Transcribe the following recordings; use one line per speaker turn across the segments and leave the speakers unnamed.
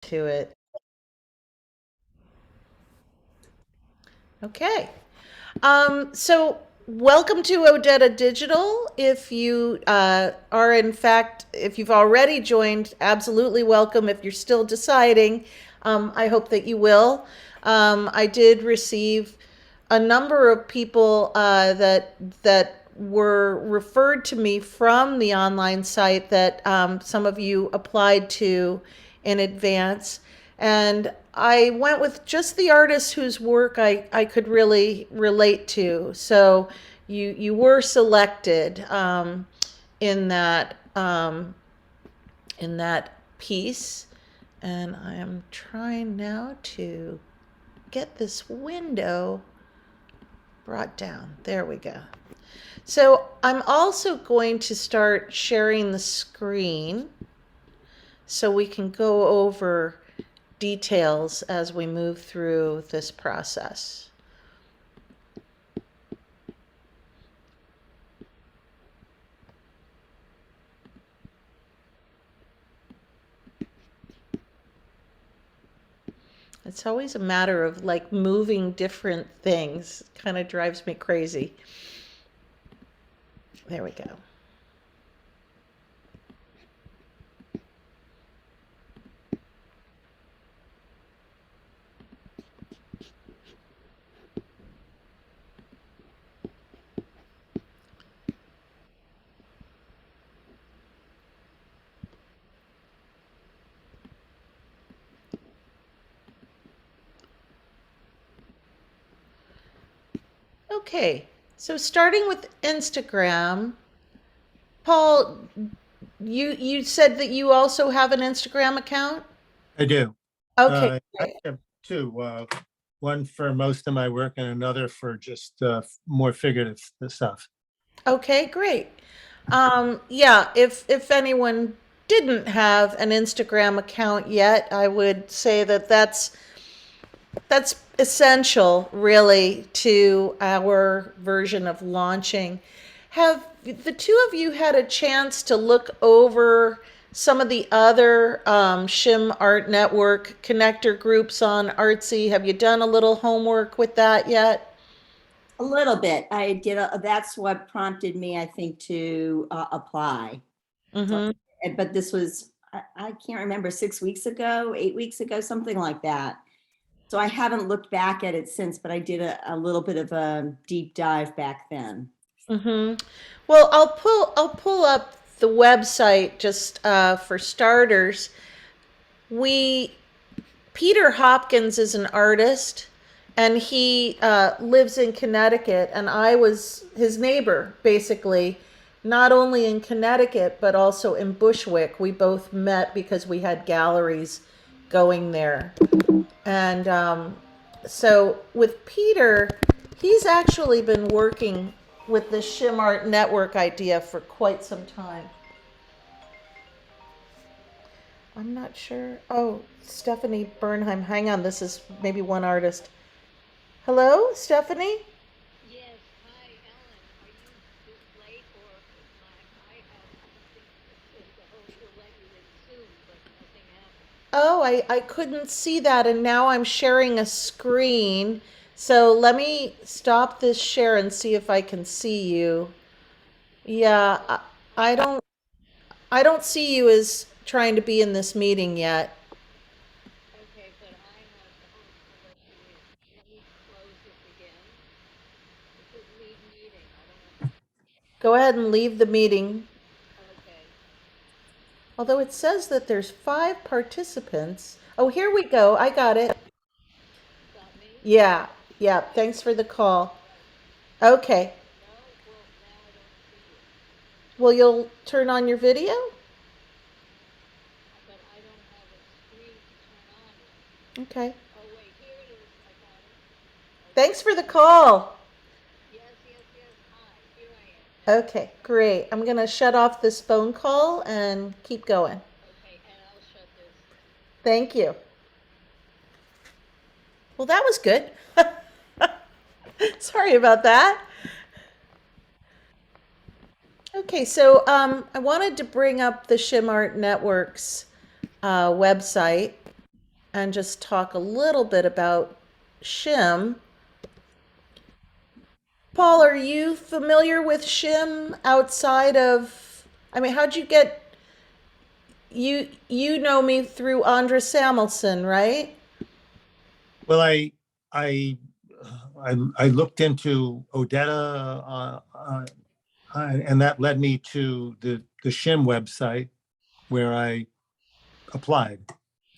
to it. Okay. So welcome to ODETTA Digital. If you are in fact, if you've already joined, absolutely welcome. If you're still deciding, I hope that you will. I did receive a number of people that were referred to me from the online site that some of you applied to in advance. And I went with just the artists whose work I could really relate to. So you were selected in that in that piece. And I am trying now to get this window brought down. There we go. So I'm also going to start sharing the screen so we can go over details as we move through this process. It's always a matter of like moving different things. Kind of drives me crazy. There we go. Okay, so starting with Instagram, Paul, you said that you also have an Instagram account?
I do.
Okay,
I
great.
have two, one for most of my work and another for just more figurative stuff.
Okay, great. Yeah, if anyone didn't have an Instagram account yet, I would say that that's essential really to our version of launching. Have the two of you had a chance to look over some of the other SHIM Art Network connector groups on Artsy? Have you done a little homework with that yet?
A little bit. I did. That's what prompted me, I think, to apply. So,
Mm-hmm.
but this was, I can't remember, 6 weeks ago, 8 weeks ago, something like that. So I haven't looked back at it since, but I did a little bit of a deep dive back then.
Mm-hmm. Well, I'll pull up the website just for starters. We Peter Hopkins is an artist, and he lives in Connecticut, and I was his neighbor, basically, not only in Connecticut, but also in Bushwick. We both met because we had galleries going there. And so with Peter, he's actually been working with the Shim Art Network idea for quite some time. I'm not sure. Oh, Stephanie Bernheim. Hang on. This is maybe one artist. Hello, Stephanie?
Yes, hi, Ellen. Are you too late or I have something that says to let you in soon, but nothing happened.
Oh, I couldn't see that, and now I'm sharing a screen. So let me stop this share and see if I can see you. Yeah, I don't I don't see you as trying to be in this meeting yet.
Okay, but I have the hope to let you in. Let me close this again. It says leave meeting. I don't know.
Go ahead and leave the meeting.
Okay,
Although it says that there's 5 participants. Oh, here we go. I got it.
you got me?
Yeah, yeah. Thanks for the call. Okay.
No? Well, now I don't see you.
Well, you'll turn on your video?
But I don't have a screen to turn on yet.
Okay.
Oh, wait, here it is. I got it.
Thanks
Okay.
for the call.
Yes, yes, yes. Hi, here I am. Now.
Okay, great. I'm going to shut off this phone call and keep going.
Okay, and I'll shut this.
Thank you. Well, that was good. Sorry about that. Okay, so I wanted to bring up the Shim Art Network's website. and just talk a little bit about SHIM. Paul, are you familiar with SHIM outside of, I mean, how'd you get, you know me through Andra Samuelson, right?
Well, I, I looked into ODETTA, and that led me to the SHIM website where I applied.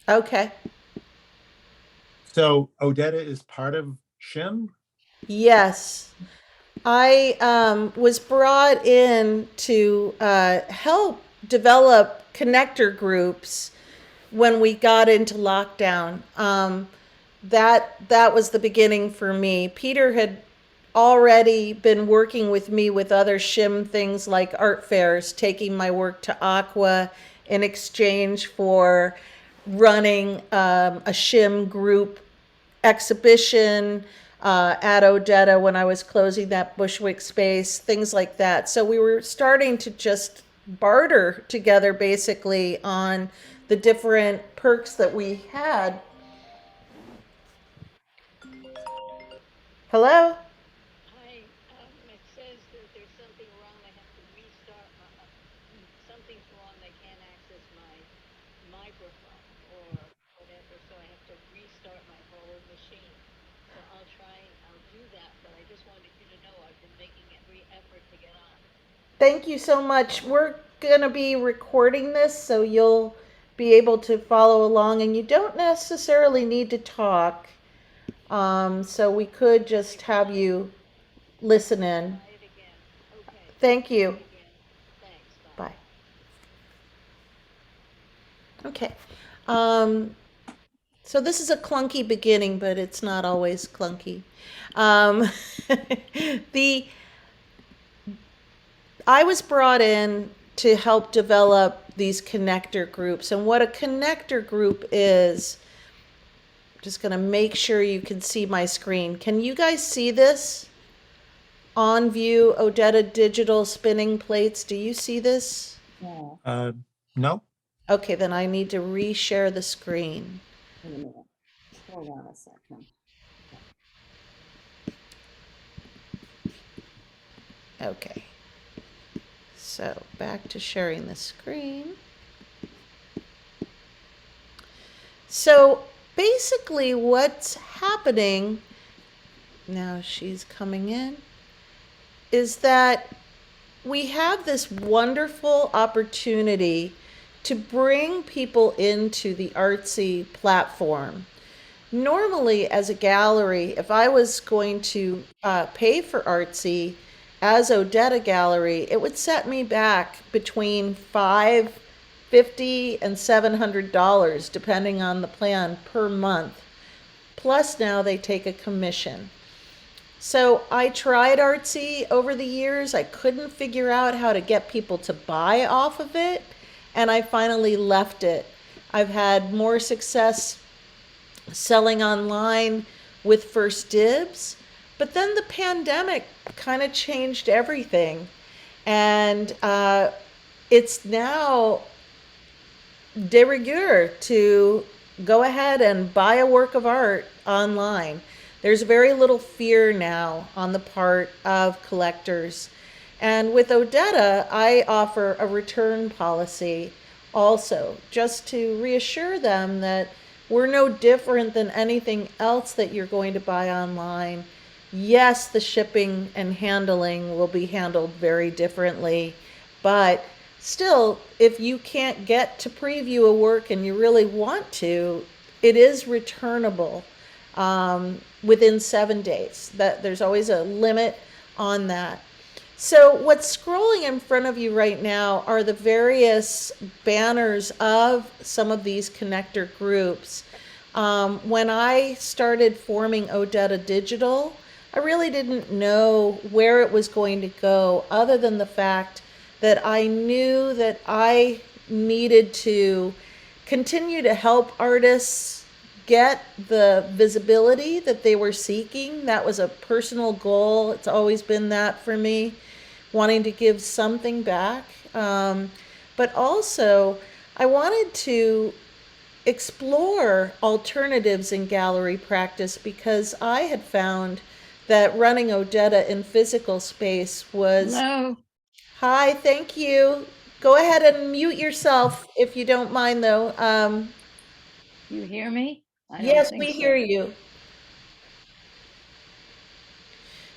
Okay.
So ODETTA is part of SHIM?
Yes. I was brought in to help develop connector groups when we got into lockdown. That was the beginning for me. Peter had already been working with me with other SHIM things like art fairs, taking my work to Aqua in exchange for running a SHIM group exhibition at ODETTA when I was closing that Bushwick space, things like that. So we were starting to just barter together basically on the different perks that we had. Hello?
Hi, it says that there's something wrong. I have to restart my, something's wrong. I can't access my microphone or whatever, so I have to restart my whole machine. So I'll do that, but I just wanted you to know I've been making every effort to get on.
Thank you so much. We're going to be recording this so you'll be able to follow along, and you don't necessarily need to talk. So we could just have you listen in.
Try it again. Okay.
Thank
Try
you.
it again. Thanks. Bye.
Bye. Okay. Um, so this is a clunky beginning, but it's not always clunky. Um, the I was brought in to help develop these connector groups, and what a connector group is. Just going to make sure you can see my screen. Can you guys see this? On view, ODETTA digital spinning plates. Do you see this?
Yeah,
No?
Okay, then I need to reshare the screen.
wait a minute. Hold on a second.
Okay. So back to sharing the screen. So basically what's happening, now she's coming in, is that we have this wonderful opportunity to bring people into the artsy platform. Normally, as a gallery, if I was going to pay for artsy as ODETTA gallery, it would set me back between $550 and $700, depending on the plan per month. Plus, now they take a commission. So I tried artsy over the years. I couldn't figure out how to get people to buy off of it, and I finally left it. I've had more success selling online with First Dibs, but then the pandemic kind of changed everything, and it's now de rigueur to go ahead and buy a work of art online. There's very little fear now on the part of collectors. And with ODETTA, I offer a return policy also, just to reassure them that we're no different than anything else that you're going to buy online. Yes, the shipping and handling will be handled very differently, but still, if you can't get to preview a work and you really want to, it is returnable within 7 days. That there's always a limit on that. So what's scrolling in front of you right now are the various banners of some of these connector groups. When I started forming ODETTA Digital, I really didn't know where it was going to go, other than the fact that I knew that I needed to continue to help artists get the visibility that they were seeking. That was a personal goal. It's always been that for me, wanting to give something back. But also, I wanted to explore alternatives in gallery practice because I had found that running ODETTA in physical space was.
Hello,
Hi, thank you. Go ahead and mute yourself if you don't mind, though.
you hear me? I don't
Yes,
think
we
so.
hear you.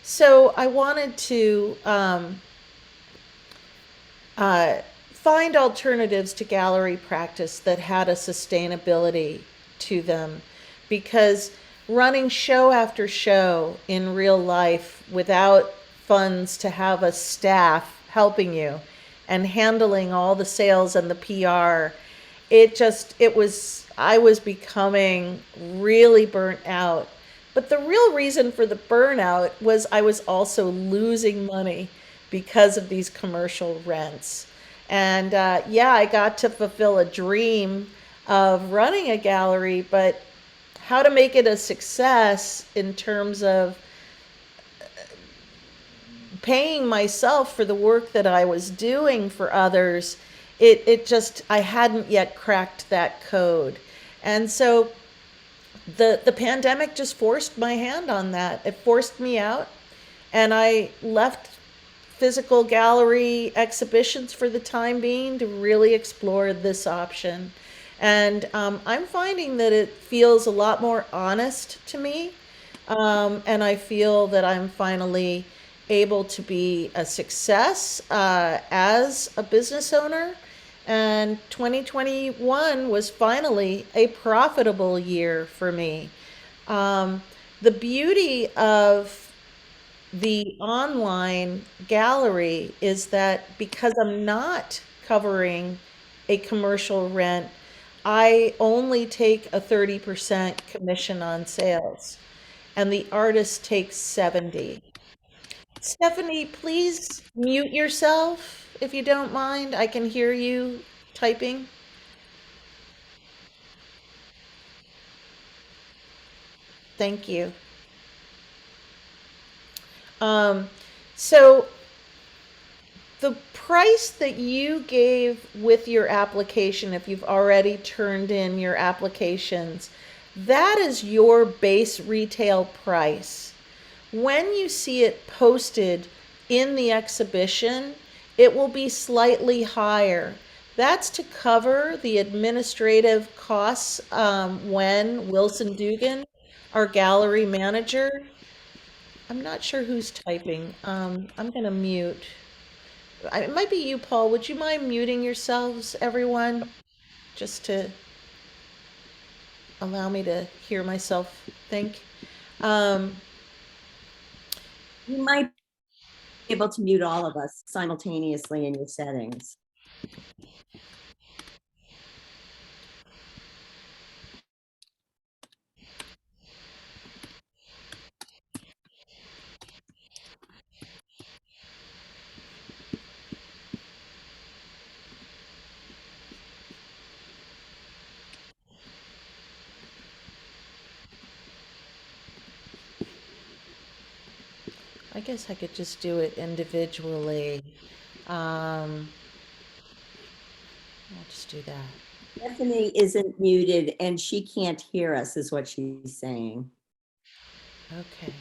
So I wanted to uh, find alternatives to gallery practice that had a sustainability to them because running show after show in real life without funds to have a staff helping you and handling all the sales and the PR, I was becoming really burnt out. But the real reason for the burnout was I was also losing money because of these commercial rents. And yeah, I got to fulfill a dream of running a gallery, but how to make it a success in terms of paying myself for the work that I was doing for others, it just, I hadn't yet cracked that code. And so the pandemic just forced my hand on that. It forced me out, and I left physical gallery exhibitions for the time being to really explore this option. And I'm finding that it feels a lot more honest to me. And I feel that I'm finally able to be a success as a business owner. And 2021 was finally a profitable year for me. Um, the beauty of the online gallery is that because I'm not covering a commercial rent, I only take a 30% commission on sales, and the artist takes 70. Stephanie, please mute yourself if you don't mind. I can hear you typing. Thank you. Um, so the price that you gave with your application, if you've already turned in your applications, that is your base retail price. When you see it posted in the exhibition, it will be slightly higher. That's to cover the administrative costs when Wilson Dugan, our gallery manager, I'm not sure who's typing. I'm going to mute. It might be you, Paul. Would you mind muting yourselves, everyone, just to allow me to hear myself think? Um,
You might be able to mute all of us simultaneously in your settings.
I guess I could just do it individually. I'll just do that.
Stephanie isn't muted and she can't hear us, is what she's saying.
Okay.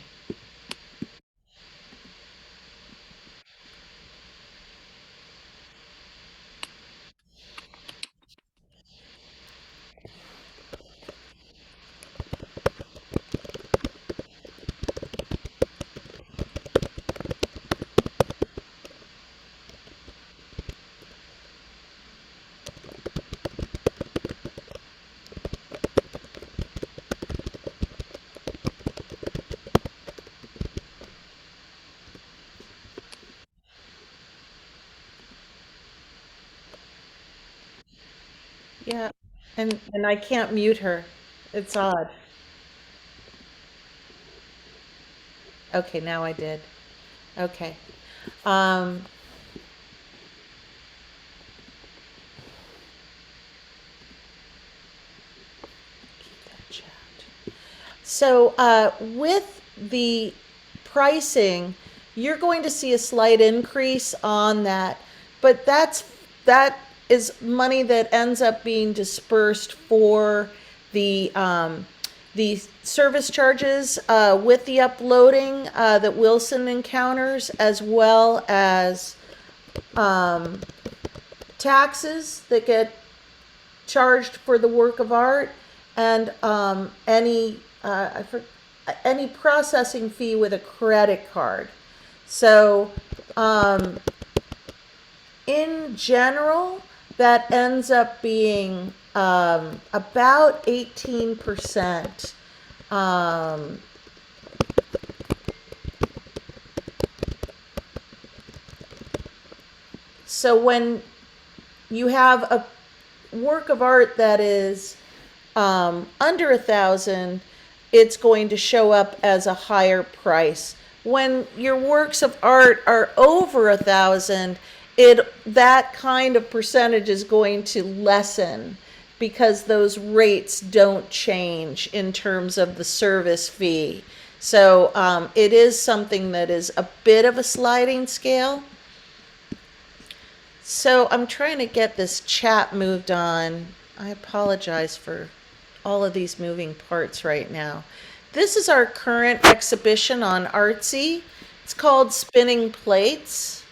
Yeah, and I can't mute her. It's odd. Okay, now I did. Okay. Um, keep that chat. So with the pricing, you're going to see a slight increase on that, but that is money that ends up being dispersed for the service charges with the uploading that Wilson encounters, as well as taxes that get charged for the work of art, and any processing fee with a credit card. So, in general, that ends up being about 18%. So when you have a work of art that is under 1,000, it's going to show up as a higher price. When your works of art are over 1,000, that kind of percentage is going to lessen, because those rates don't change in terms of the service fee. So it is something that is a bit of a sliding scale. So I'm trying to get this chat moved on. I apologize for all of these moving parts right now. This is our current exhibition on Artsy. It's called Spinning Plates.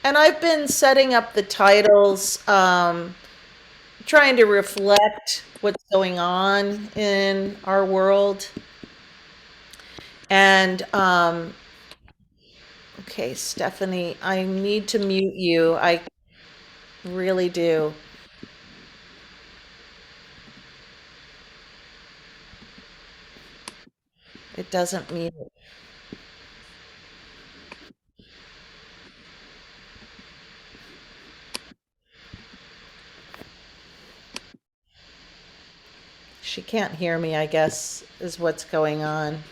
And I've been setting up the titles, trying to reflect what's going on in our world. And, okay, Stephanie, I need to mute you. I really do. It doesn't mute. She can't hear me, I guess, is what's going on.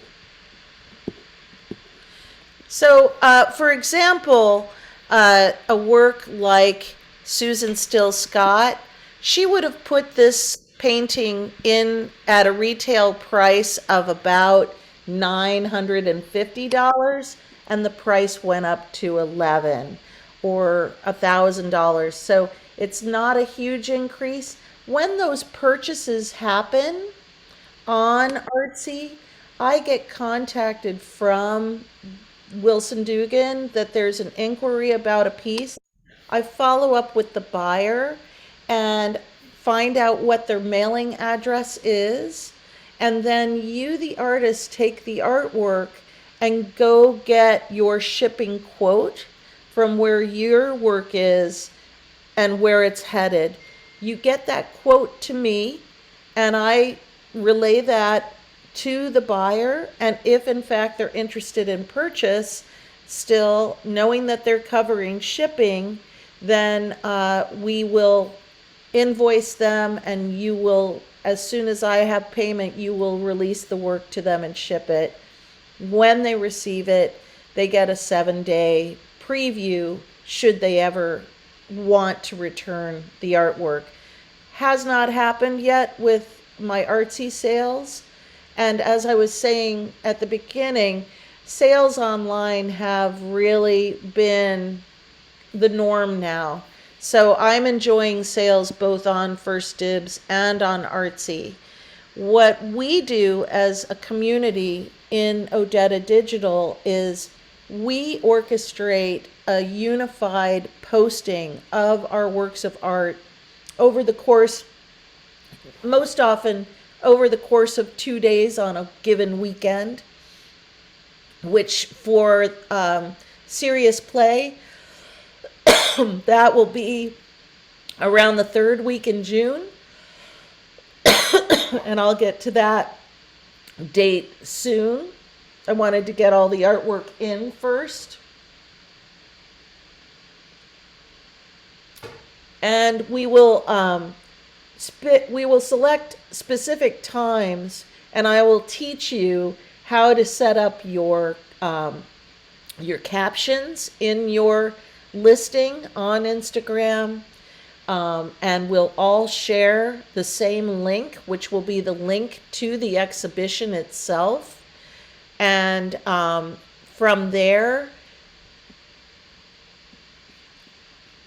So, for example, a work like Susan Still Scott, she would have put this painting in at a retail price of about $950, and the price went up to $11 or $1,000. So it's not a huge increase. When those purchases happen on Artsy, I get contacted from Wilson Dugan that there's an inquiry about a piece. I follow up with the buyer and find out what their mailing address is. And then you, the artist, take the artwork and go get your shipping quote from where your work is and where it's headed. You get that quote to me, and I relay that to the buyer. And if in fact they're interested in purchase, still knowing that they're covering shipping, then we will invoice them, and you will, as soon as I have payment, you will release the work to them and ship it. When they receive it, they get a 7-day preview should they ever want to return the artwork. Has not happened yet with my Artsy sales. And as I was saying at the beginning, sales online have really been the norm now. So I'm enjoying sales both on First Dibs and on Artsy. What we do as a community in ODETTA Digital is we orchestrate a unified posting of our works of art over the course, most often over the course of 2 days on a given weekend, which for serious play, that will be around the 3rd week in June. And I'll get to that date soon. I wanted to get all the artwork in first. And we will select specific times, and I will teach you how to set up your captions in your listing on Instagram. And we'll all share the same link, which will be the link to the exhibition itself. And from there,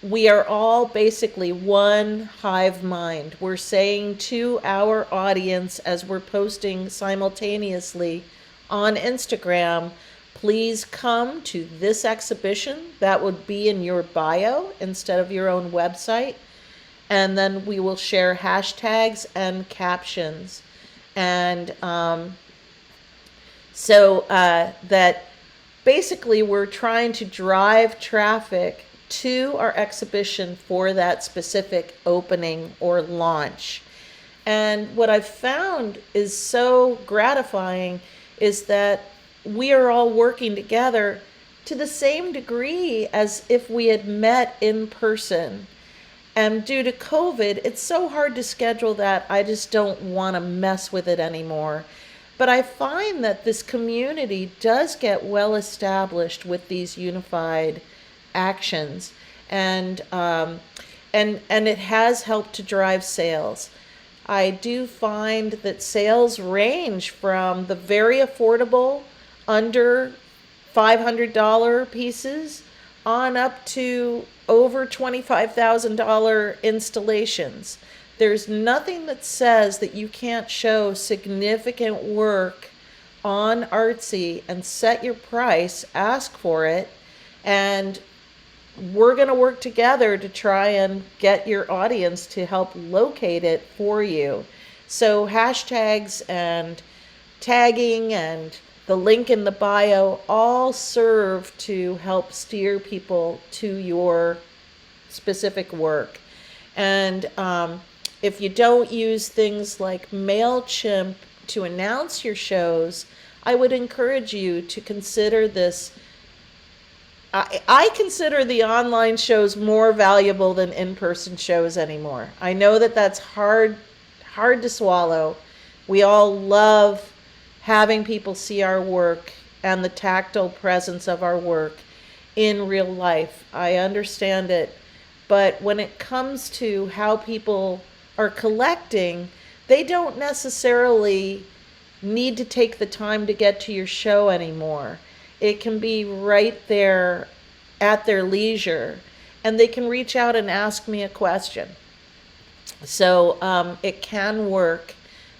we are all basically one hive mind. We're saying to our audience as we're posting simultaneously on Instagram, please come to this exhibition. That would be in your bio instead of your own website. And then we will share hashtags and captions. And that basically we're trying to drive traffic to our exhibition for that specific opening or launch. And what I've found is so gratifying is that we are all working together to the same degree as if we had met in person. And due to COVID, it's so hard to schedule that I just don't want to mess with it anymore. But I find that this community does get well established with these unified actions, and it has helped to drive sales. I do find that sales range from the very affordable, under $500 pieces on up to over $25,000 installations. There's nothing that says that you can't show significant work on Artsy and set your price, ask for it, and we're going to work together to try and get your audience to help locate it for you. So hashtags and tagging and the link in the bio all serve to help steer people to your specific work. And if you don't use things like MailChimp to announce your shows, I would encourage you to consider this. I consider the online shows more valuable than in-person shows anymore. I know that that's hard to swallow. We all love having people see our work and the tactile presence of our work in real life. I understand it. But when it comes to how people are collecting, they don't necessarily need to take the time to get to your show anymore. It can be right there at their leisure, and they can reach out and ask me a question. So it can work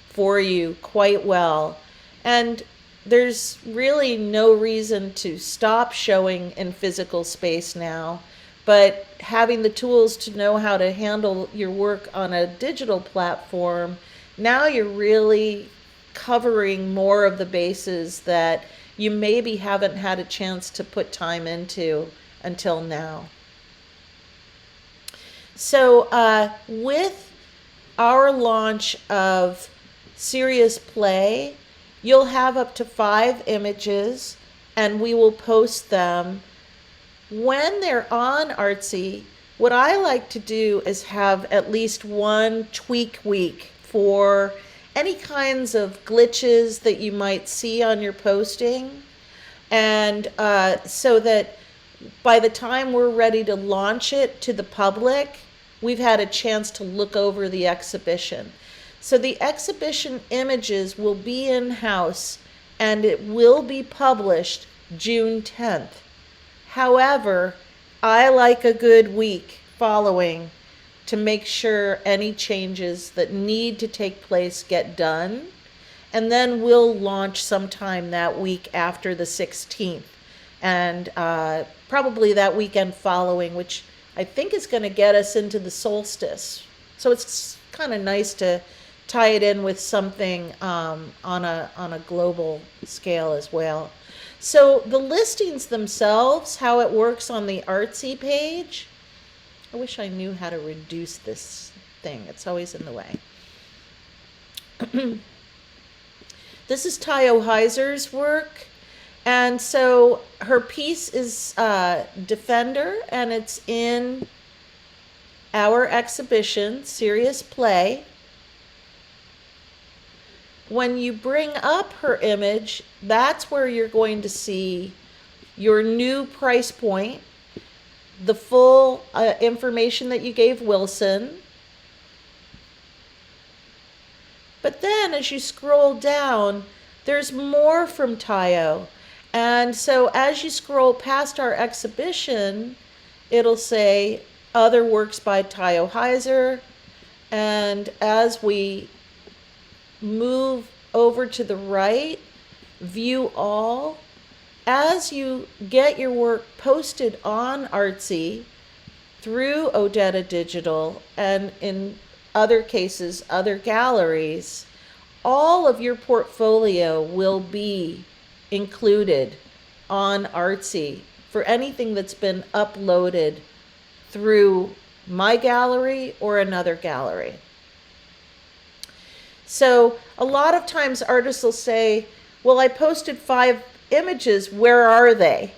for you quite well. And there's really no reason to stop showing in physical space now, but having the tools to know how to handle your work on a digital platform, now you're really covering more of the bases that you maybe haven't had a chance to put time into until now. So with our launch of Serious Play, you'll have up to 5 images, and we will post them. When they're on Artsy, what I like to do is have at least one tweak week for any kinds of glitches that you might see on your posting. And so that by the time we're ready to launch it to the public, we've had a chance to look over the exhibition. So the exhibition images will be in-house and it will be published June 10th. However, I like a good week following to make sure any changes that need to take place get done. And then we'll launch sometime that week after the 16th. And probably that weekend following, which I think is going to get us into the solstice. So it's kind of nice to tie it in with something on a global scale as well. So the listings themselves, how it works on the Artsy page. I wish I knew how to reduce this thing. It's always in the way. This is Tayo Heiser's work. And so her piece is Defender, and it's in our exhibition, Serious Play. When you bring up her image, that's where you're going to see your new price point, the full information that you gave Wilson. But then as you scroll down, there's more from Tayo. And so as you scroll past our exhibition, it'll say other works by Tayo Heiser. And as we move over to the right, view all. As you get your work posted on Artsy through ODETTA Digital, and in other cases, other galleries, all of your portfolio will be included on Artsy for anything that's been uploaded through my gallery or another gallery. So a lot of times artists will say, well, I posted 5 images, where are they?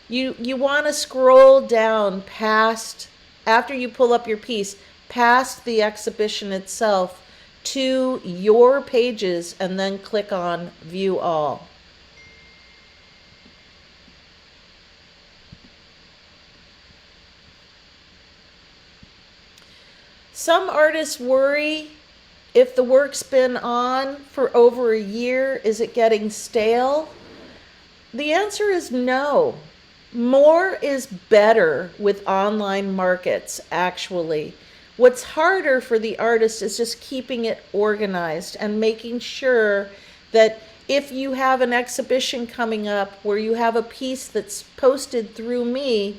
You want to scroll down past, after you pull up your piece, past the exhibition itself to your pages and then click on View All. Some artists worry, if the work's been on for over a year, is it getting stale? The answer is no. More is better with online markets, actually. What's harder for the artist is just keeping it organized and making sure that if you have an exhibition coming up where you have a piece that's posted through me,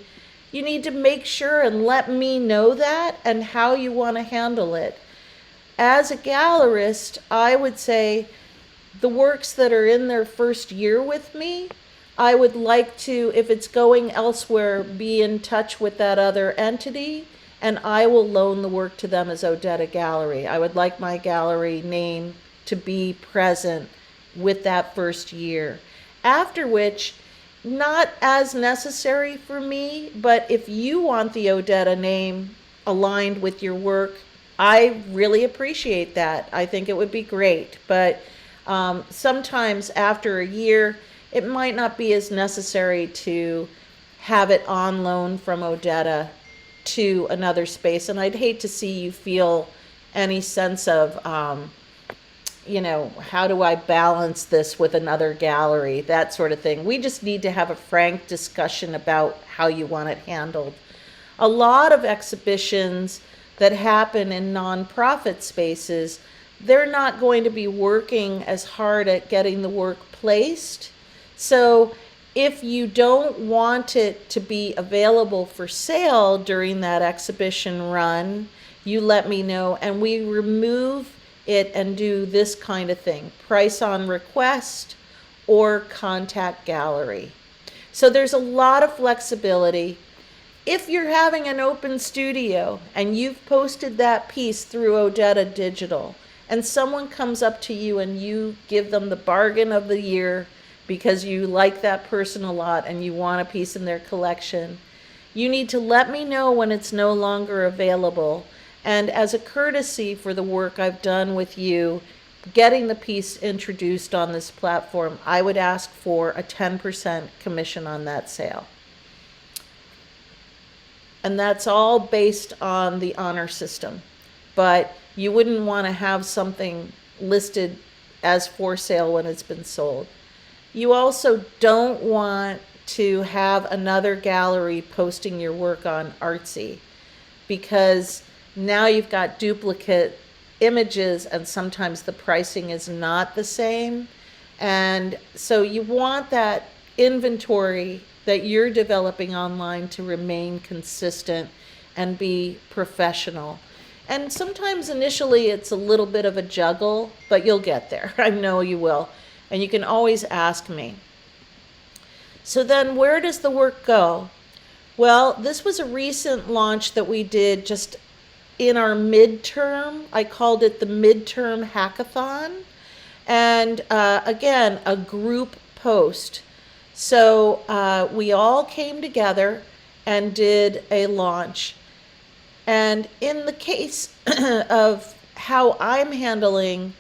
you need to make sure and let me know that and how you want to handle it. As a gallerist, I would say the works that are in their first year with me, I would like to, if it's going elsewhere, be in touch with that other entity, and I will loan the work to them as ODETTA Gallery. I would like my gallery name to be present with that first year. After which, not as necessary for me, but if you want the ODETTA name aligned with your work, I really appreciate that. I think it would be great. But sometimes after a year, it might not be as necessary to have it on loan from ODETTA to another space. And I'd hate to see you feel any sense of, how do I balance this with another gallery, that sort of thing. We just need to have a frank discussion about how you want it handled. A lot of exhibitions that happen in nonprofit spaces, they're not going to be working as hard at getting the work placed. So if you don't want it to be available for sale during that exhibition run, you let me know and we remove it and do this kind of thing: price on request or contact gallery. So there's a lot of flexibility. If you're having an open studio and you've posted that piece through ODETTA Digital and someone comes up to you and you give them the bargain of the year because you like that person a lot and you want a piece in their collection, you need to let me know when it's no longer available. And as a courtesy for the work I've done with you, getting the piece introduced on this platform, I would ask for a 10% commission on that sale. And that's all based on the honor system. But you wouldn't want to have something listed as for sale when it's been sold. You also don't want to have another gallery posting your work on Artsy, because now you've got duplicate images and sometimes the pricing is not the same. And so you want that inventory that you're developing online to remain consistent and be professional. And sometimes initially it's a little bit of a juggle, but you'll get there. I know you will. And you can always ask me. So then where does the work go? Well, this was a recent launch that we did just in our midterm. I called it the midterm hackathon. And again, a group post. So we all came together and did a launch. And in the case of how I'm handling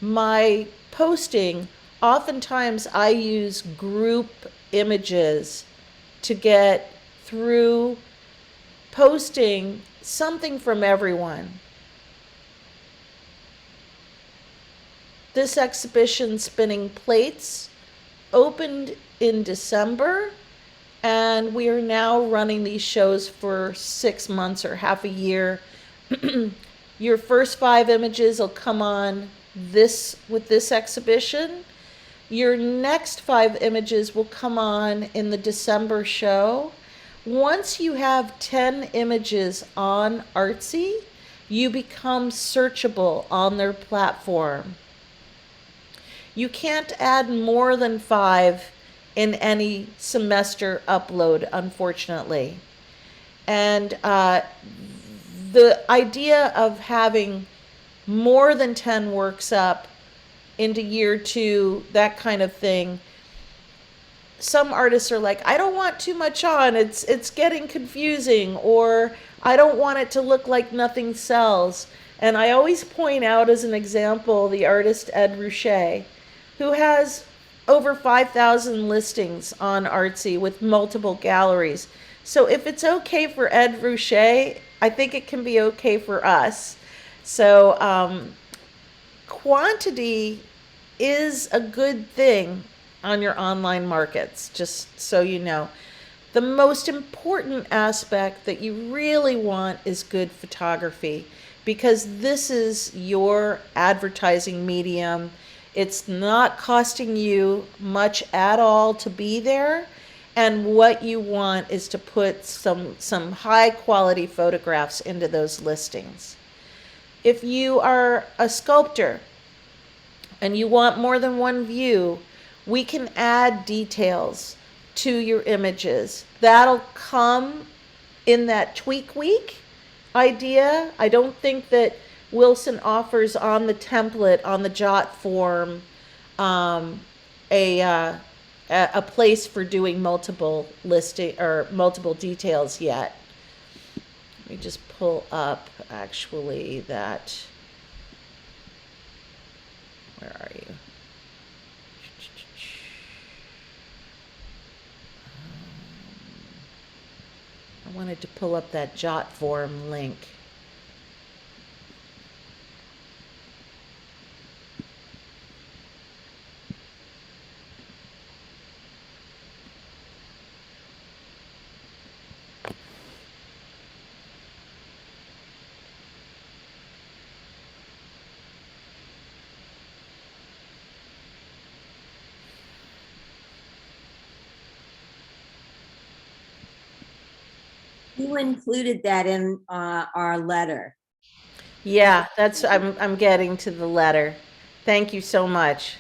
my posting, oftentimes I use group images to get through posting something from everyone. This exhibition, Spinning Plates, opened in December, And we are now running these shows for 6 months or half a year. Your first 5 images will come on this with this exhibition. Your next 5 images will come on in the December show. Once you have 10 images on Artsy, you become searchable on their platform. You can't add more than 5 in any semester upload, unfortunately. And the idea of having more than 10 works up into year 2, that kind of thing, some artists are like, I don't want too much on, it's getting confusing, or I don't want it to look like nothing sells. And I always point out as an example the artist Ed Ruscha, who has over 5,000 listings on Artsy with multiple galleries. So if it's okay for Ed Ruscha, I think it can be okay for us. So quantity is a good thing on your online markets, just so you know. The most important aspect that you really want is good photography, because this is your advertising medium. It's not costing you much at all to be there. And what you want is to put some high quality photographs into those listings. If you are a sculptor and you want more than one view, we can add details to your images. That'll come in that tweak week idea. I don't think that Wilson offers on the template, on the jot form, a a place for doing multiple listing or multiple details yet. Let me just pull up actually that. Where are you? I wanted to pull up that jot form link.
You included that in our letter.
Yeah, that's I'm getting to the letter. Thank you so much.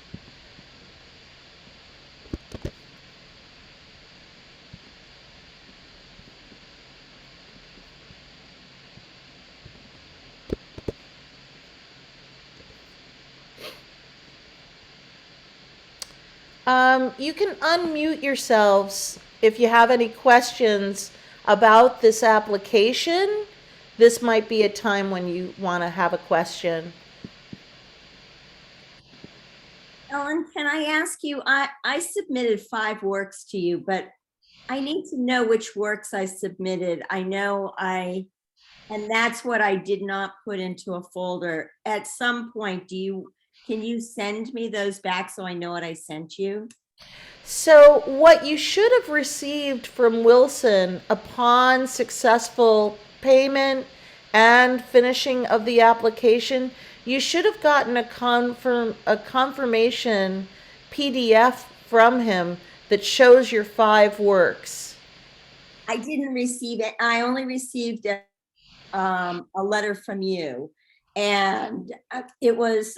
You can unmute yourselves if you have any questions about this application. This might be a time when you want to have a question.
Ellen, can I ask you, I submitted 5 works to you, but I need to know which works I submitted. I know and that's what I did not put into a folder. At some point, can you send me those back so I know what I sent you?
So, what you should have received from Wilson upon successful payment and finishing of the application, you should have gotten a confirmation PDF from him that shows your 5 works.
I didn't receive it. I only received a letter from you, and it was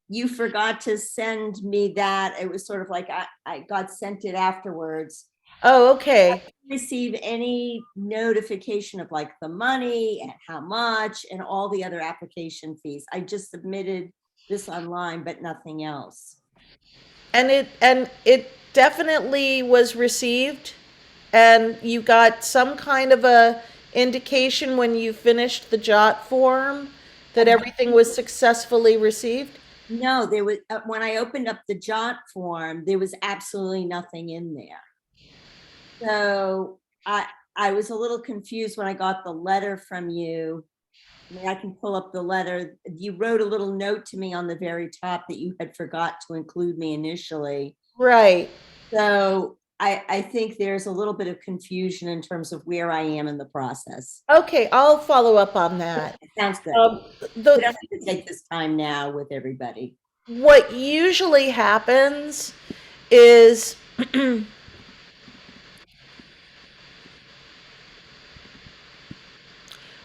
you forgot to send me that. It was sort of like I got sent it afterwards.
Oh, okay.
I didn't receive any notification of like the money and how much and all the other application fees. I just submitted this online, but nothing else.
And it definitely was received, and you got some kind of a indication when you finished the jot form that everything was successfully received.
No, there was when I opened up the jot form, there was absolutely nothing in there. So I was a little confused when I got the letter from you. I mean, I can pull up the letter. You wrote a little note to me on the very top that you had forgot to include me initially.
Right.
So I think there's a little bit of confusion in terms of where I am in the process.
Okay, I'll follow up on that.
Sounds good. We
The
don't have to take this time now with everybody.
what usually happens is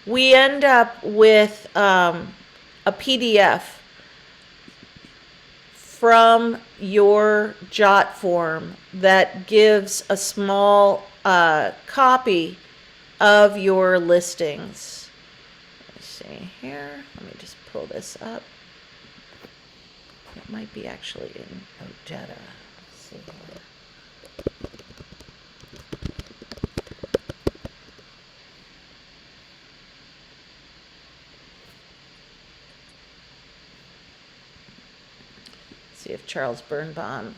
we end up with a PDF from your jot form that gives a small copy of your listings. Let's see here. Let me just pull this up. It might be actually in ODETTA. Let's see here. See if Charles Birnbaum.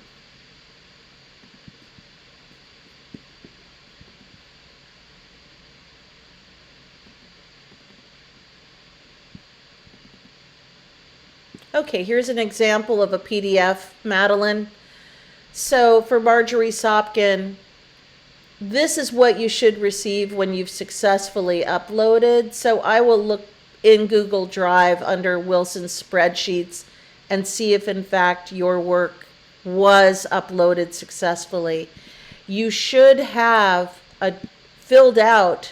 Okay, here's an example of a PDF, Madeline. So for Marjorie Sopkin, this is what you should receive when you've successfully uploaded. So I will look in Google Drive under Wilson's spreadsheets and see if in fact your work was uploaded successfully. You should have filled out.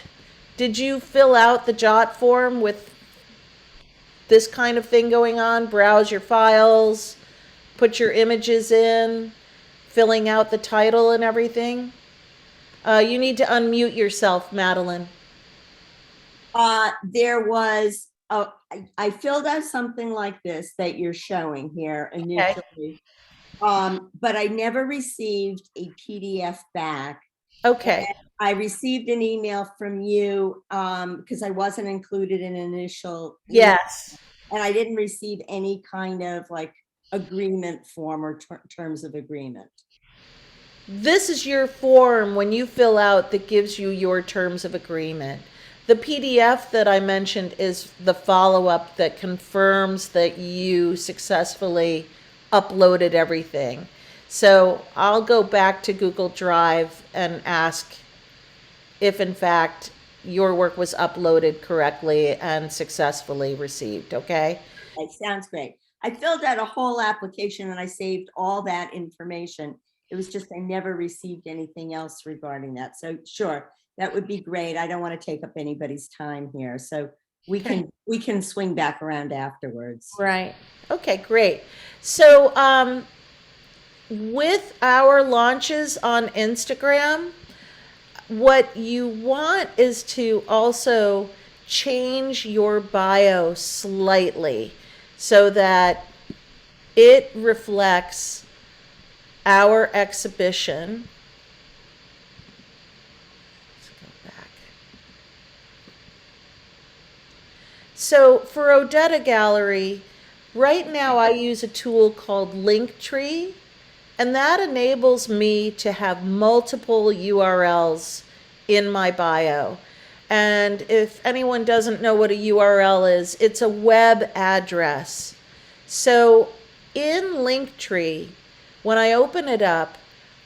Did you fill out the jot form with this kind of thing going on? Browse your files, put your images in, filling out the title and everything? You need to unmute yourself, Madeline.
There was, I filled out something like this that you're showing here initially. But I never received a PDF back.
Okay.
I received an email from you because I wasn't included in initial.
Yes.
And I didn't receive any kind of like agreement form or terms of agreement.
This is your form when you fill out that gives you your terms of agreement. The PDF that I mentioned is the follow-up that confirms that you successfully uploaded everything. So I'll go back to Google Drive and ask if in fact your work was uploaded correctly and successfully received, okay?
That sounds great. I filled out a whole application and I saved all that information. It was just I never received anything else regarding that. So sure, that would be great. I don't want to take up anybody's time here. So we can swing back around afterwards.
Right. Okay, great. So with our launches on Instagram, what you want is to also change your bio slightly so that it reflects our exhibition. Let's go back. So for ODETTA Gallery, right now I use a tool called Linktree, and that enables me to have multiple URLs in my bio. And if anyone doesn't know what a URL is, it's a web address. So in Linktree, when I open it up,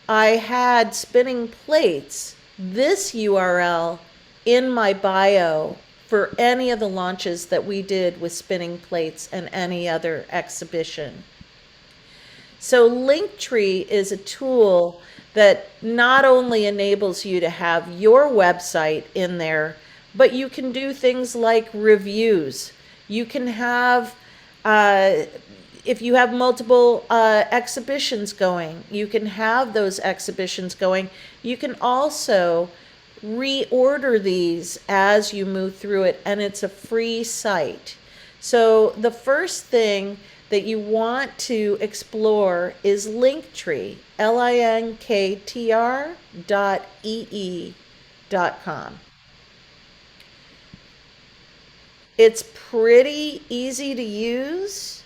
I had Spinning Plates, this URL, in my bio for any of the launches that we did with Spinning Plates and any other exhibition. So Linktree is a tool that not only enables you to have your website in there, but you can do things like reviews. You can have, if you have multiple exhibitions going, you can have those exhibitions going. You can also reorder these as you move through it, and it's a free site. So the first thing that you want to explore is Linktree, linktr.com. It's pretty easy to use,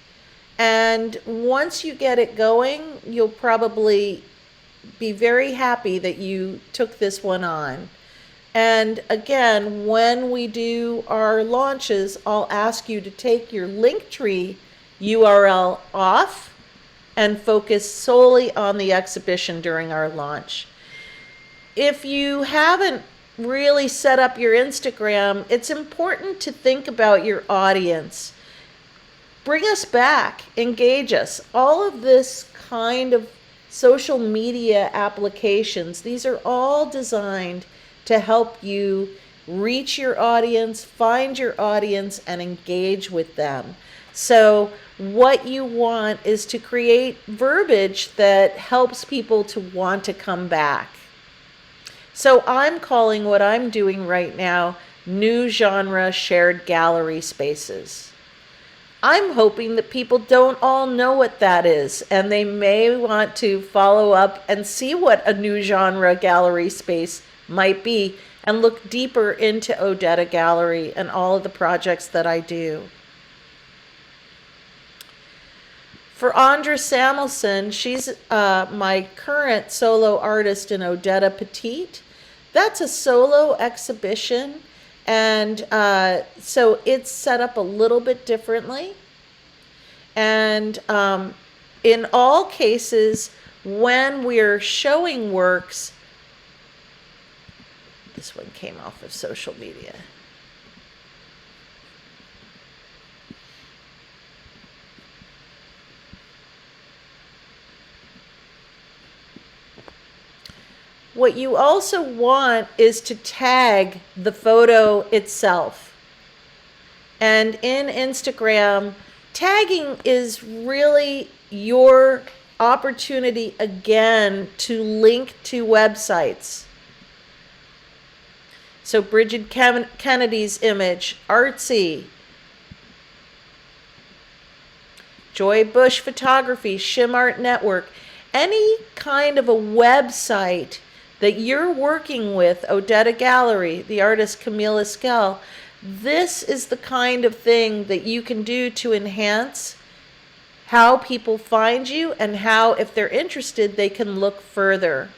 and once you get it going, you'll probably be very happy that you took this one on. And again, when we do our launches, I'll ask you to take your Linktree URL off and focus solely on the exhibition during our launch. if you haven't really set up your Instagram, it's important to think about your audience. Bring us back, engage us. All of this kind of social media applications, these are all designed to help you reach your audience, find your audience, and engage with them. So, what you want is to create verbiage that helps people to want to come back. So, I'm calling what I'm doing right now new genre shared gallery spaces. I'm hoping that people don't all know what that is, and they may want to follow up and see what a new genre gallery space might be and look deeper into ODETTA Gallery and all of the projects that I do. For Andra Samuelson, she's my current solo artist in ODETTA Petite. That's a solo exhibition, and so it's set up a little bit differently. And in all cases, when we're showing works, this one came off of social media. What you also want is to tag the photo itself. And in Instagram, tagging is really your opportunity again to link to websites. So Bridget Kennedy's image, Artsy, Joy Bush Photography, SHIM Art Network, any kind of a website that you're working with, ODETTA Gallery, the artist Camille Esquel, this is the kind of thing that you can do to enhance how people find you and how, if they're interested, they can look further.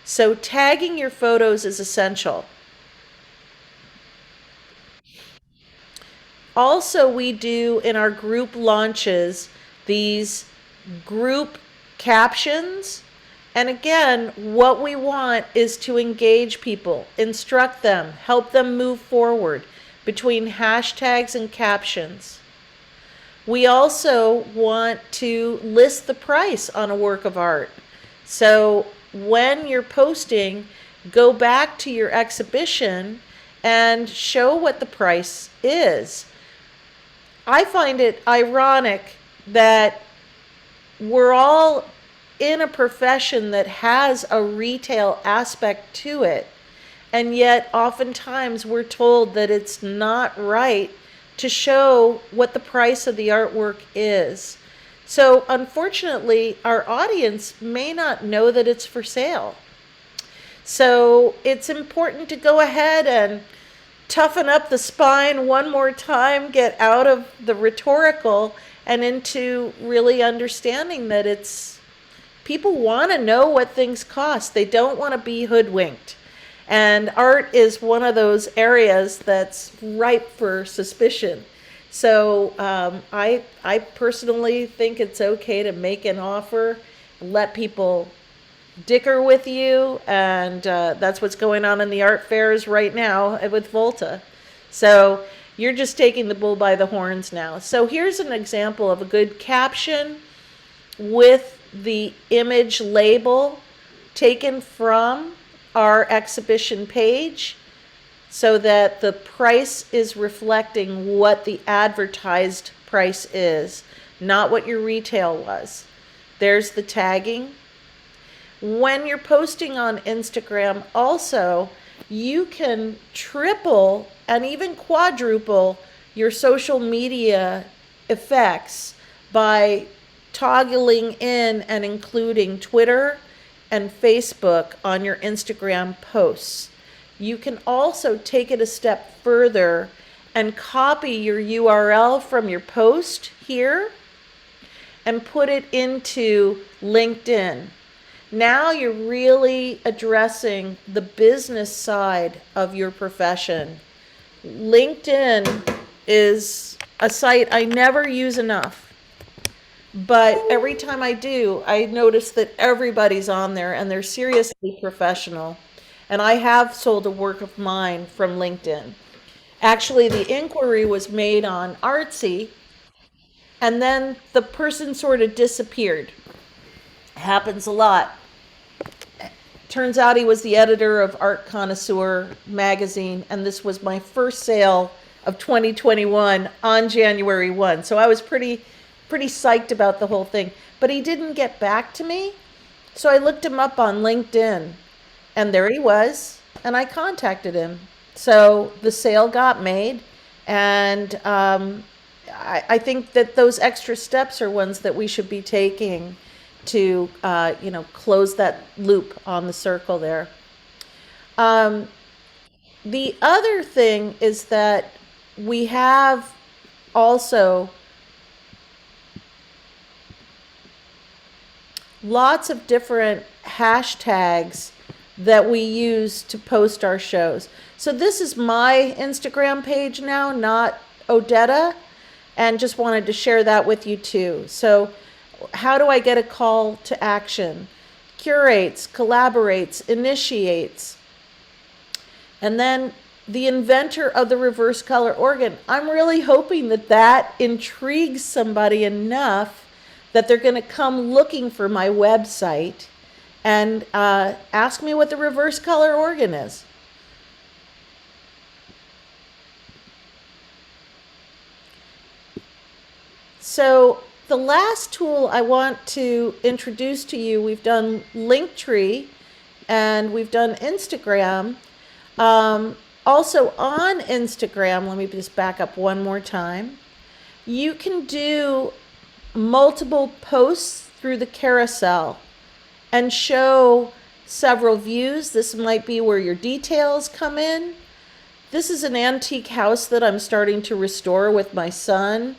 So tagging your photos is essential. Also, we do in our group launches these group captions. And again, what we want is to engage people, instruct them, help them move forward between hashtags and captions. We also want to list the price on a work of art. So when you're posting, go back to your exhibition and show what the price is. I find it ironic that we're all in a profession that has a retail aspect to it, and yet oftentimes we're told that it's not right to show what the price of the artwork is. So unfortunately, our audience may not know that it's for sale. So it's important to go ahead and toughen up the spine one more time, get out of the rhetorical and into really understanding that people want to know what things cost. They don't want to be hoodwinked. And art is one of those areas that's ripe for suspicion. So I personally think it's okay to make an offer, let people dicker with you, and that's what's going on in the art fairs right now with Volta. So you're just taking the bull by the horns now. So here's an example of a good caption with the image label taken from our exhibition page so that the price is reflecting what the advertised price is, not what your retail was. There's the tagging. When you're posting on Instagram also, you can triple and even quadruple your social media effects by toggling in and including Twitter and Facebook on your Instagram posts. You can also take it a step further and copy your URL from your post here and put it into LinkedIn. Now you're really addressing the business side of your profession. LinkedIn is a site I never use enough. But every time I do, I notice that everybody's on there and they're seriously professional. And I have sold a work of mine from LinkedIn. Actually, the inquiry was made on Artsy, and then the person sort of disappeared. Happens a lot. Turns out he was the editor of Art Connoisseur magazine, and this was my first sale of 2021 on January 1. So I was pretty psyched about the whole thing. But he didn't get back to me. So I looked him up on LinkedIn, and there he was, and I contacted him. So the sale got made, and I think that those extra steps are ones that we should be taking to, close that loop on the circle there. The other thing is that we have also lots of different hashtags that we use to post our shows. So this is my Instagram page now, not ODETTA, and just wanted to share that with you too. So how do I get a call to action? Curates, collaborates, initiates. And then the inventor of the reverse color organ. I'm really hoping that that intrigues somebody enough that they're going to come looking for my website and ask me what the reverse color organ is. So the last tool I want to introduce to you, we've done Linktree and we've done Instagram. Also on Instagram, let me just back up one more time. You can do multiple posts through the carousel and show several views. This might be where your details come in. This is an antique house that I'm starting to restore with my son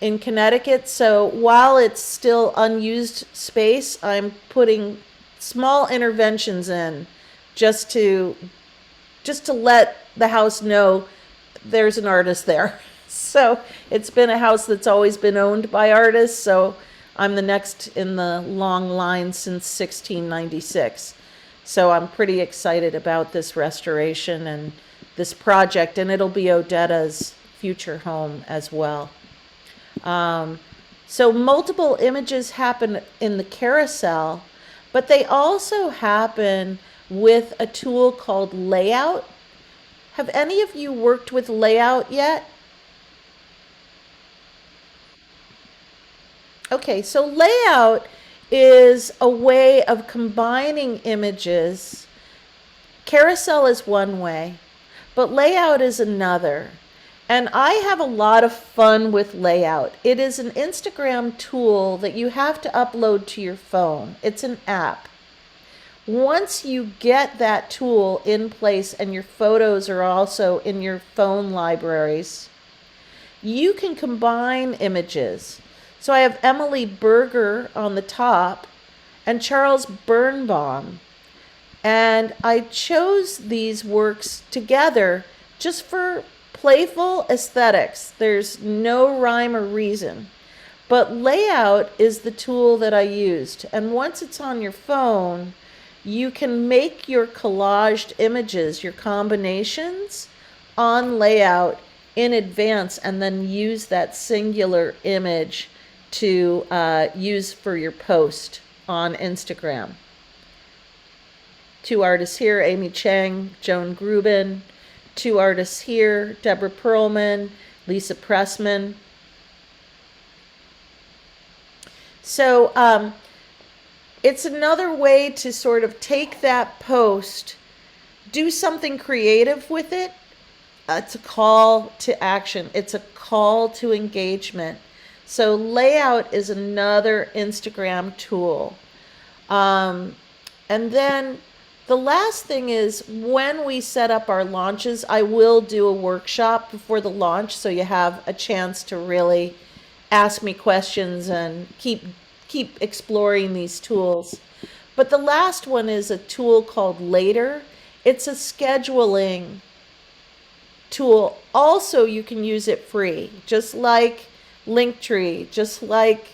in Connecticut. So while it's still unused space, I'm putting small interventions in just to let the house know there's an artist there. So it's been a house that's always been owned by artists. So I'm the next in the long line since 1696. So I'm pretty excited about this restoration and this project, and it'll be ODETTA's future home as well. So multiple images happen in the carousel, but they also happen with a tool called Layout. Have any of you worked with Layout yet? Okay, so Layout is a way of combining images. Carousel is one way, but Layout is another. And I have a lot of fun with Layout. It is an Instagram tool that you have to upload to your phone. It's an app. Once you get that tool in place and your photos are also in your phone libraries, you can combine images. So I have Emily Berger on the top and Charles Birnbaum. And I chose these works together just for playful aesthetics. There's no rhyme or reason. But Layout is the tool that I used. And once it's on your phone, you can make your collaged images, your combinations on Layout in advance and then use that singular image to use for your post on Instagram. Two artists here, Amy Chang, Joan Grubin. Two artists here, Deborah Perlman, Lisa Pressman. So it's another way to sort of take that post, do something creative with it. It's a call to action. It's a call to engagement. So Layout is another Instagram tool. And then the last thing is when we set up our launches, I will do a workshop before the launch so you have a chance to really ask me questions and keep exploring these tools. But the last one is a tool called Later. It's a scheduling tool. Also, you can use it free, just like Linktree, just like,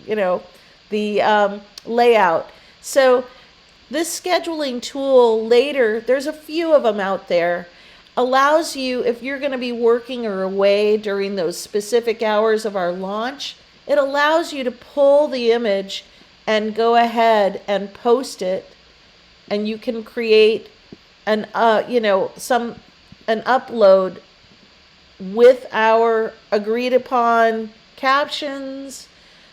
the Layout. So this scheduling tool later, there's a few of them out there, allows you, if you're going to be working or away during those specific hours of our launch, it allows you to pull the image and go ahead and post it, and you can create an an upload with our agreed upon captions.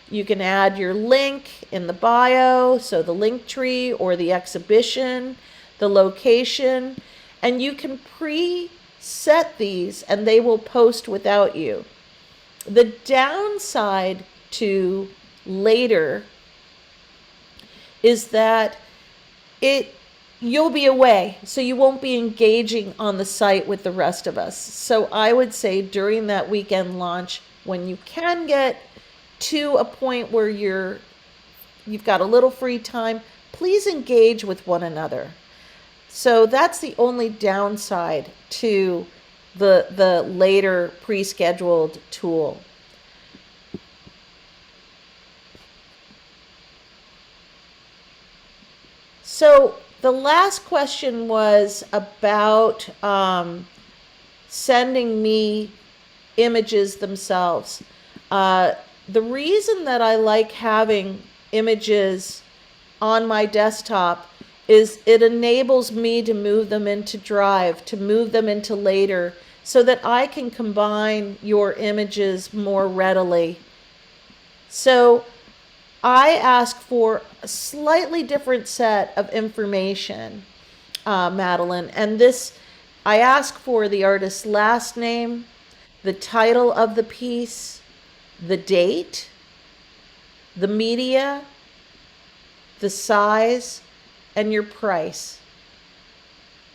You can add your link in the bio, so the link tree or the exhibition, the location, and you can preset these and they will post without you. The downside to later is that you'll be away, so you won't be engaging on the site with the rest of us. So I would say during that weekend launch, when you can get to a point where you've got a little free time, please engage with one another. So that's the only downside to the later pre-scheduled tool. So the last question was about sending me images themselves. The reason that I like having images on my desktop is it enables me to move them into Drive, to move them into later, so that I can combine your images more readily. So I ask for a slightly different set of information, Madeline, and I ask for the artist's last name, the title of the piece, the date, the media, the size, and your price.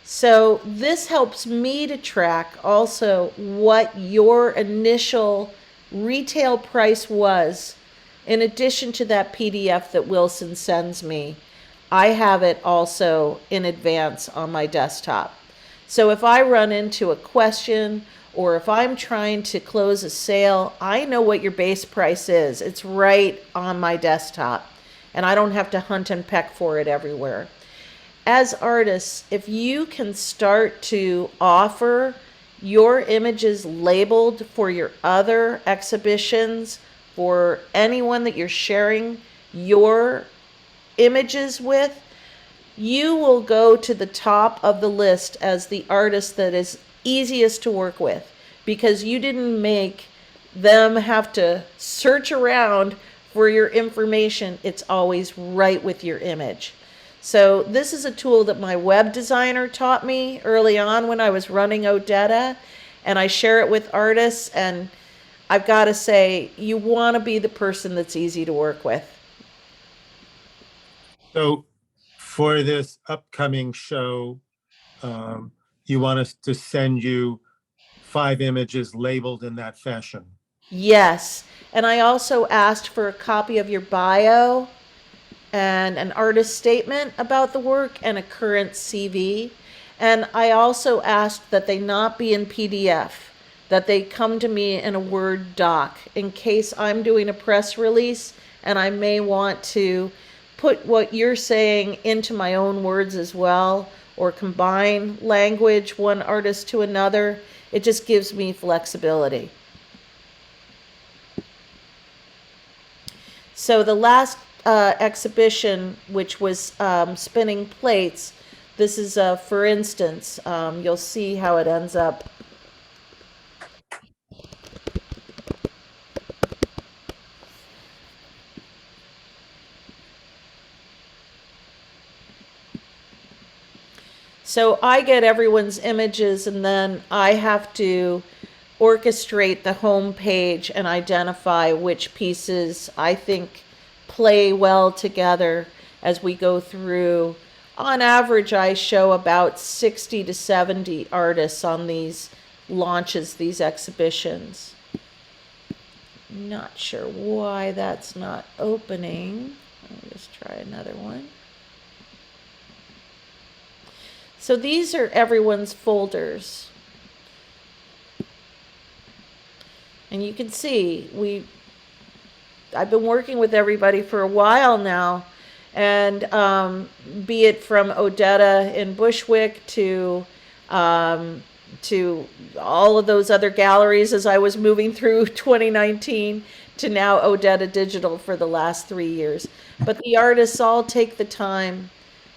So this helps me to track also what your initial retail price was, in addition to that PDF that Wilson sends me. I have it also in advance on my desktop. So if I run into a question, or if I'm trying to close a sale, I know what your base price is. It's right on my desktop, and I don't have to hunt and peck for it everywhere. As artists, if you can start to offer your images labeled for your other exhibitions, for anyone that you're sharing your images with, you will go to the top of the list as the artist that is easiest to work with, because you didn't make them have to search around for your information. It's always right with your image. So this is a tool that my web designer taught me early on when I was running ODETTA, and I share it with artists, and I've got to say, you want to be the person that's easy to work with.
So for this upcoming show, you want us to send you 5 images labeled in that fashion?
Yes, and I also asked for a copy of your bio and an artist statement about the work and a current CV. And I also asked that they not be in PDF, that they come to me in a Word doc in case I'm doing a press release and I may want to put what you're saying into my own words as well, or combine language one artist to another. It just gives me flexibility. So the last exhibition, which was spinning plates, this is for instance, you'll see how it ends up. So I get everyone's images, and then I have to orchestrate the home page and identify which pieces I think play well together as we go through. On average, I show about 60 to 70 artists on these launches, these exhibitions. Not sure why that's not opening. I'll just try another one. So these are everyone's folders. And you can see I've been working with everybody for a while now, And be it from Odetta in Bushwick um, to all of those other galleries as I was moving through 2019 to now Odetta Digital for the last 3 years. But the artists all take the time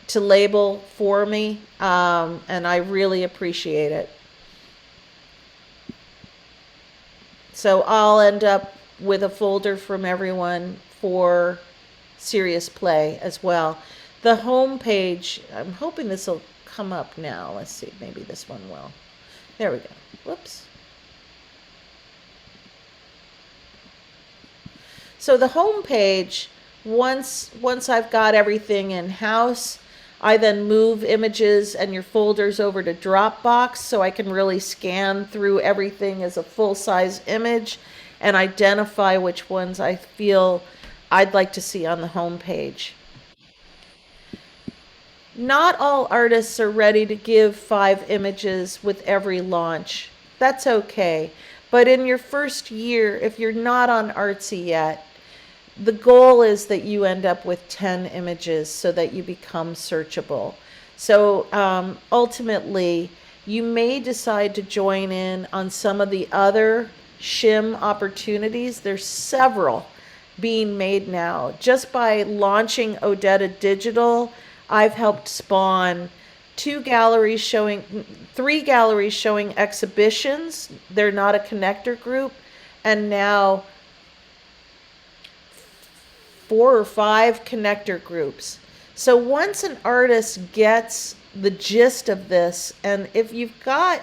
to label for me, and I really appreciate it. So I'll end up with a folder from everyone for serious play as well. The home page, I'm hoping this will come up now. Let's see, maybe this one will. There we go. Whoops. So the home page, once I've got everything in house, I then move images and your folders over to Dropbox so I can really scan through everything as a full-size image and identify which ones I feel I'd like to see on the home page. Not all artists are ready to give 5 images with every launch. That's okay. But in your first year, if you're not on Artsy yet, the goal is that you end up with 10 images so that you become searchable. So ultimately, you may decide to join in on some of the other SHIM opportunities. There's several being made now. Just by launching ODETTA Digital, I've helped spawn 3 galleries showing exhibitions. They're not a connector group. And now 4 or 5 connector groups. So once an artist gets the gist of this, and if you've got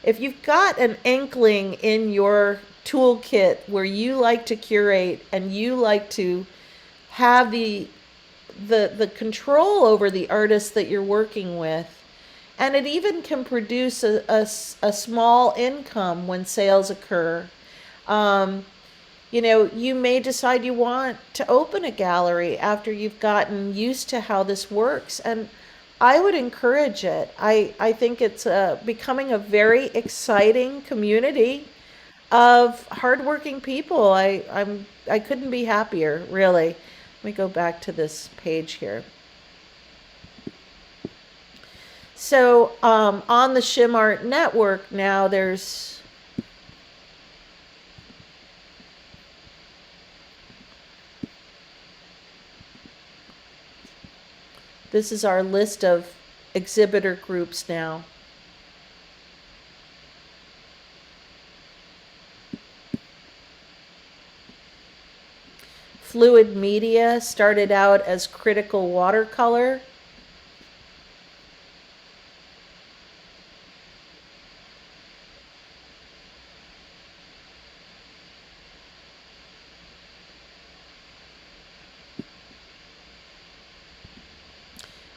an inkling in your toolkit where you like to curate and you like to have the control over the artists that you're working with, and it even can produce a small income when sales occur. You may decide you want to open a gallery after you've gotten used to how this works. And I would encourage it. I think it's becoming a very exciting community of hardworking people. I couldn't be happier, really. Let me go back to this page here. So on the SHIM Art Network now, this is our list of exhibitor groups now. Fluid Media started out as Critical Watercolor.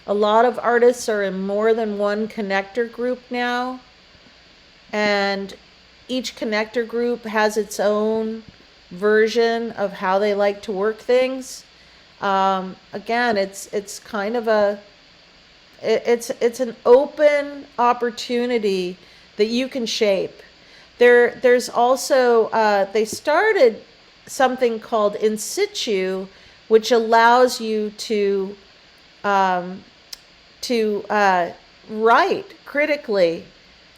A lot of artists are in more than one connector group now, and each connector group has its own version of how they like to work things. Again, it's kind of it's an open opportunity that you can shape. There's also they started something called In Situ, which allows you to write critically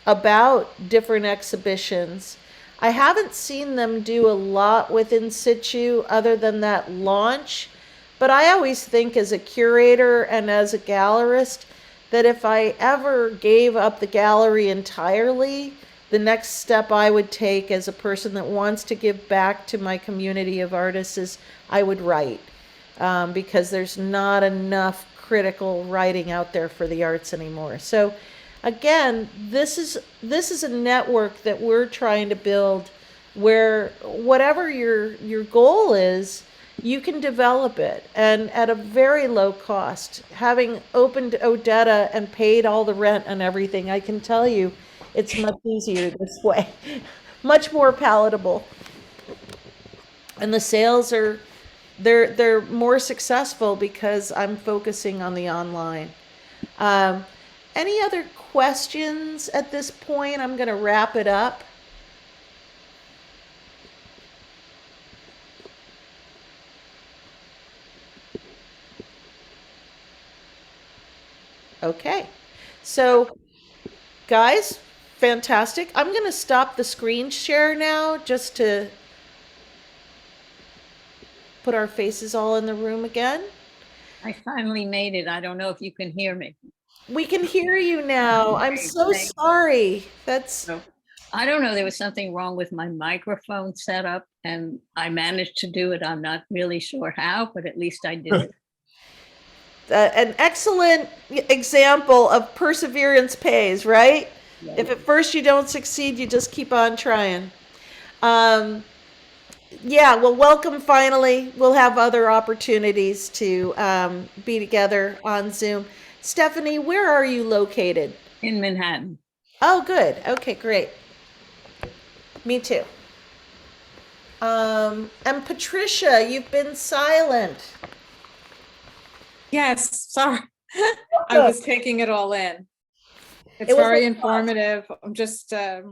about different exhibitions. I haven't seen them do a lot with In Situ other than that launch, but I always think as a curator and as a gallerist that if I ever gave up the gallery entirely, the next step I would take as a person that wants to give back to my community of artists is I would write, because there's not enough critical writing out there for the arts anymore. So again, this is a network that we're trying to build where whatever your goal is, you can develop it, and at a very low cost. Having opened ODETTA and paid all the rent and everything, I can tell you it's much easier this way. Much more palatable. And the sales are they're more successful because I'm focusing on the online. Any other questions at this point? I'm going to wrap it up. Okay. So, guys, fantastic. I'm going to stop the screen share now just to put our faces all in the room again.
I finally made it. I don't know if you can hear me.
We can hear you now. I'm
Great,
so
thank
sorry. That's
you. I don't know, there was something wrong with my microphone setup and I managed to do it. I'm not really sure how, but at least I did it.
an excellent example of perseverance pays, right?
Yeah.
If at first you don't succeed, you just keep on trying. Um, yeah, well, welcome finally. We'll have other opportunities to be together on Zoom. Stephanie, where are you located?
In Manhattan.
Oh, good. Okay, great. Me too. And Patricia, you've been silent.
Yes, sorry. I
Welcome.
was taking it all in. It's
It was
very
a lot.
informative. I'm just, I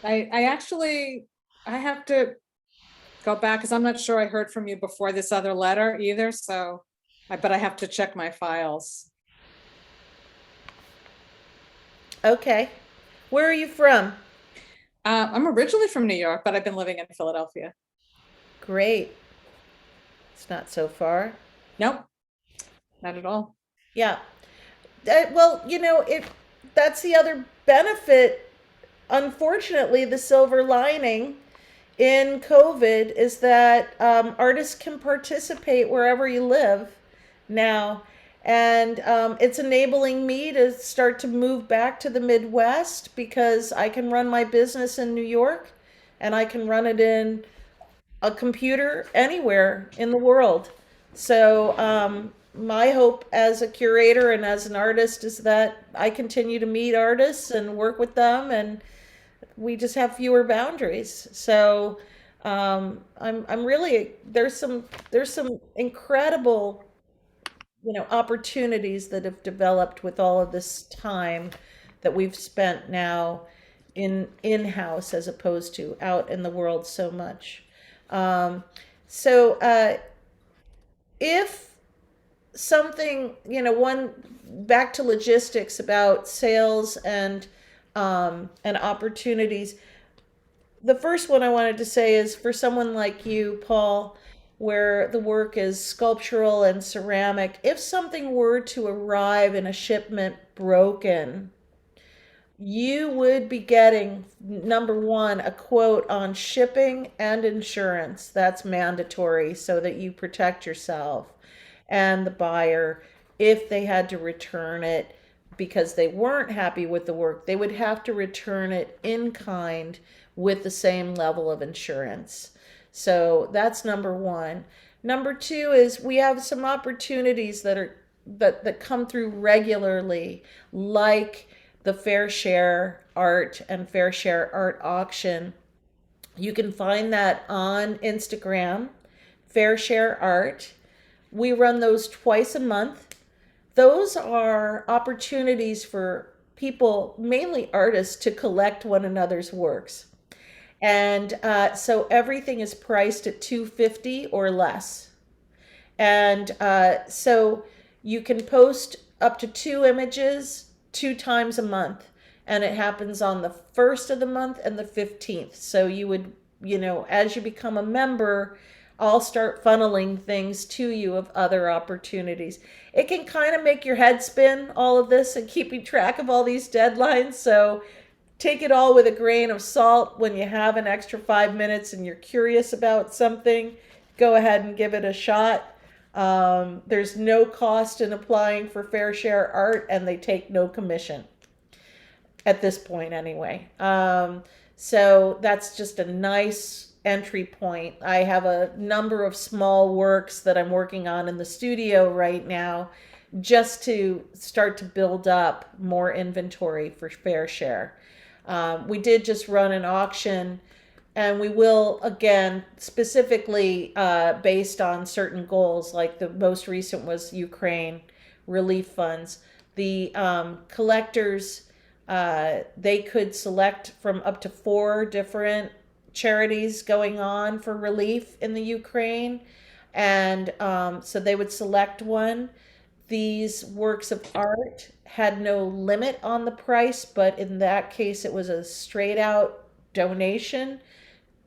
actually, I have to go back because I'm not sure I heard from you before this other letter either. So, but I have to check my files.
Okay. Where are you from?
I'm originally from New York, but I've been living in Philadelphia.
Great. It's not so far.
Nope, not at all.
Yeah. Well, that's the other benefit. Unfortunately, the silver lining in COVID is that artists can participate wherever you live now. And it's enabling me to start to move back to the Midwest because I can run my business in New York and I can run it in a computer anywhere in the world. So, my hope as a curator and as an artist is that I continue to meet artists and work with them, and we just have fewer boundaries. So, I'm really there's some incredible opportunities that have developed with all of this time that we've spent now in-house as opposed to out in the world so much. Um, so if something, one back to logistics about sales and opportunities. The first one I wanted to say is for someone like you, Paul, where the work is sculptural and ceramic, if something were to arrive in a shipment broken, you would be getting number one, a quote on shipping and insurance. That's mandatory so that you protect yourself and the buyer. If they had to return it because they weren't happy with the work, they would have to return it in kind with the same level of insurance. So that's number one. Number two is we have some opportunities that come through regularly, like the Fair Share Art and Fair Share Art Auction. You can find that on Instagram, Fair Share Art. We run those twice a month. Those are opportunities for people, mainly artists, to collect one another's works. And so everything is priced at 250 or less. And so you can post up to 2 images 2 times a month. And it happens on the first of the month and the 15th. So you would, as you become a member, I'll start funneling things to you of other opportunities. It can kind of make your head spin, all of this, and keeping track of all these deadlines. So take it all with a grain of salt. When you have an extra 5 minutes and you're curious about something, go ahead and give it a shot. There's no cost in applying for Fair Share Art, and they take no commission at this point, anyway. So that's just a nice entry point. I have a number of small works that I'm working on in the studio right now just to start to build up more inventory for Fair Share. We did just run an auction, and we will again specifically based on certain goals. Like the most recent was Ukraine relief funds. The collectors they could select from up to 4 different charities going on for relief in the Ukraine, and so they would select one. these works of art had no limit on the price, but in that case, it was a straight out donation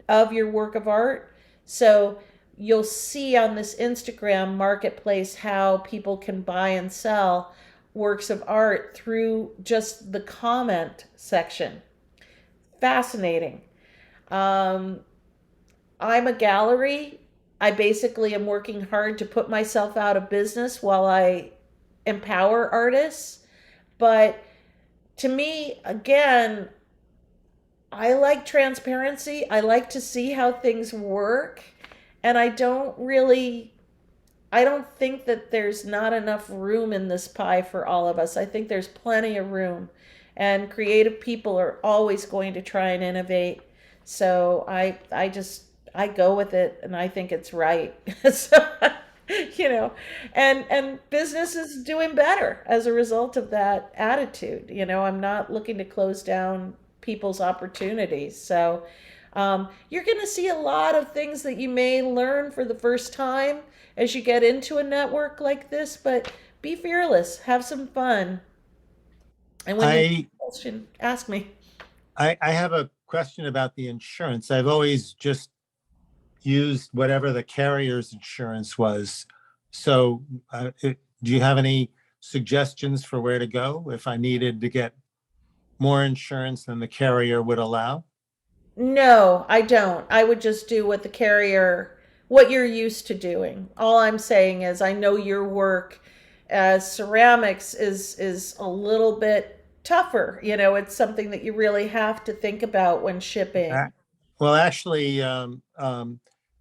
of your work of art. So you'll see on this Instagram marketplace how people can buy and sell works of art through just the comment section. Fascinating. Um, I'm a gallery. I basically am working hard to put myself out of business while I empower artists. But to me, again, I like transparency. I like to see how things work. And I don't think that there's not enough room in this pie for all of us. I think there's plenty of room. And creative people are always going to try and innovate. So I go with it and I think it's right. So, you know, and business is doing better as a result of that attitude. I'm not looking to close down people's opportunities. So you're going to see a lot of things that you may learn for the first time as you get into a network like this, but be fearless, have some fun. And when you have
I,
a question, ask me.
I have a question about the insurance. I've always just used whatever the carrier's insurance was. So do you have any suggestions for where to go if I needed to get more insurance than the carrier would allow?
No, I don't. I would just do what you're used to doing. All I'm saying is I know your work as ceramics is a little bit tougher. It's something that you really have to think about when
Uh,
shipping.
Well, actually,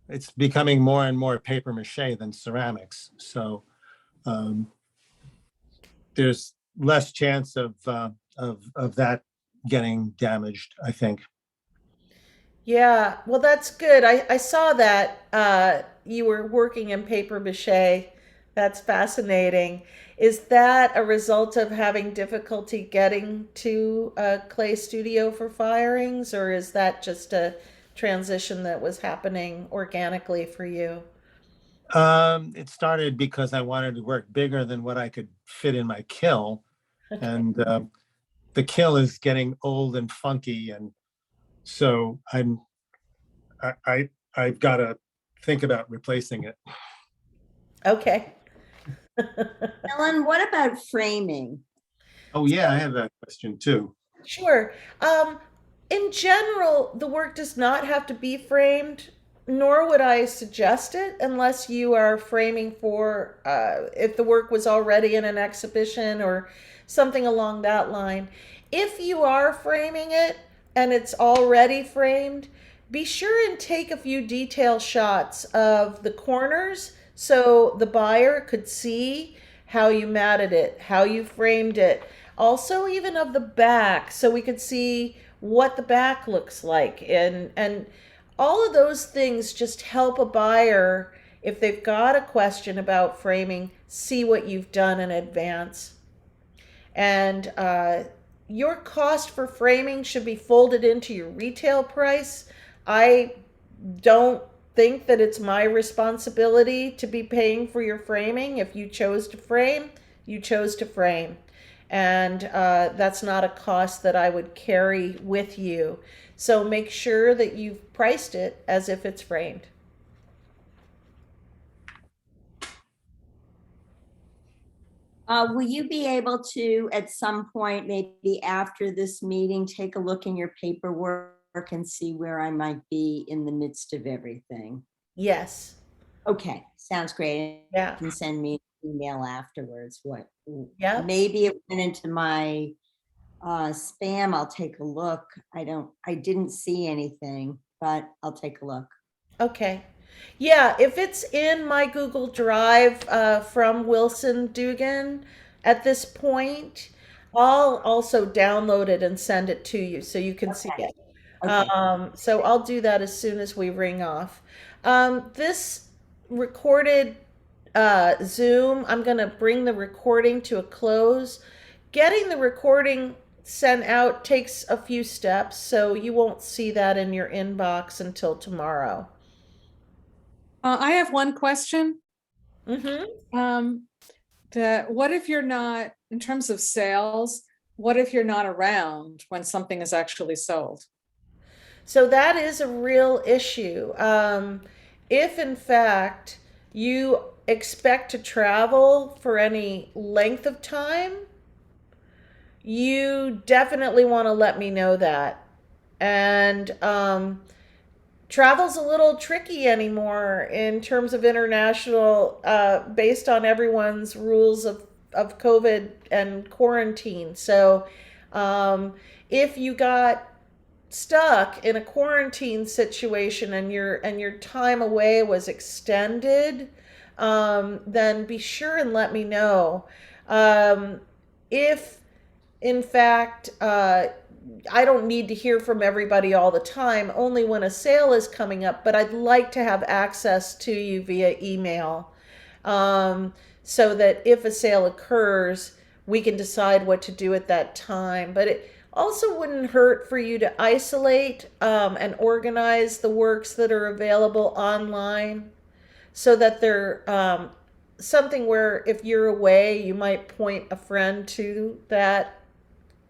it's becoming more and more paper mache than ceramics. So um, there's less chance of that getting damaged, I think.
Yeah, well, that's good. I saw that you were working in paper mache. That's fascinating. Is that a result of having difficulty getting to a clay studio for firings, or is that just a transition that was happening organically for you?
It started because I wanted to work bigger than what I could fit in my kiln,
Okay.
and the kiln is getting old and funky, and so I've got to think about replacing it.
Okay.
Ellen, what about framing?
Oh yeah, I have that question too.
Sure. In general, the work does not have to be framed, nor would I suggest it unless you are framing for, if the work was already in an exhibition or something along that line. If you are framing it and it's already framed, be sure and take a few detail shots of the corners so the buyer could see how you matted it, how you framed it. Also, even of the back, so we could see what the back looks like. And all of those things just help a buyer, if they've got a question about framing, see what you've done in advance. And your cost for framing should be folded into your retail price. I don't think that it's my responsibility to be paying for your framing. If you chose to frame, you chose to frame. And that's not a cost that I would carry with you. So make sure that you've priced it as if it's framed.
Will you be able to, at some point, maybe after this meeting, take a look in your paperwork and see where I might be in the midst of everything?
Yes.
Okay, sounds great.
Yeah.
You can send me an email afterwards.
Yep.
Maybe it went into my spam. I'll take a look. I didn't see anything, but I'll take a look.
Okay. Yeah, if it's in my Google Drive from Wilson Dugan at this point, I'll also download it and send it to you so you can see
Okay.
it.
Okay.
So I'll do that as soon as we ring off. This recorded Zoom, I'm going to bring the recording to a close. Getting the recording sent out takes a few steps, so you won't see that in your inbox until tomorrow.
I have one question.
Mm-hmm.
Um, what if you're not, in terms of sales, what if you're not around when something is actually sold?
So that is a real issue. If in fact you expect to travel for any length of time, you definitely want to let me know that. And travel's a little tricky anymore in terms of international, based on everyone's rules of COVID and quarantine. So if you got stuck in a quarantine situation and your time away was extended, then be sure and let me know. If in fact, I don't need to hear from everybody all the time, only when a sale is coming up, but I'd like to have access to you via email, so that if a sale occurs, we can decide what to do at that time. But it also wouldn't hurt for you to isolate, and organize the works that are available online so that they're, something where if you're away, you might point a friend to that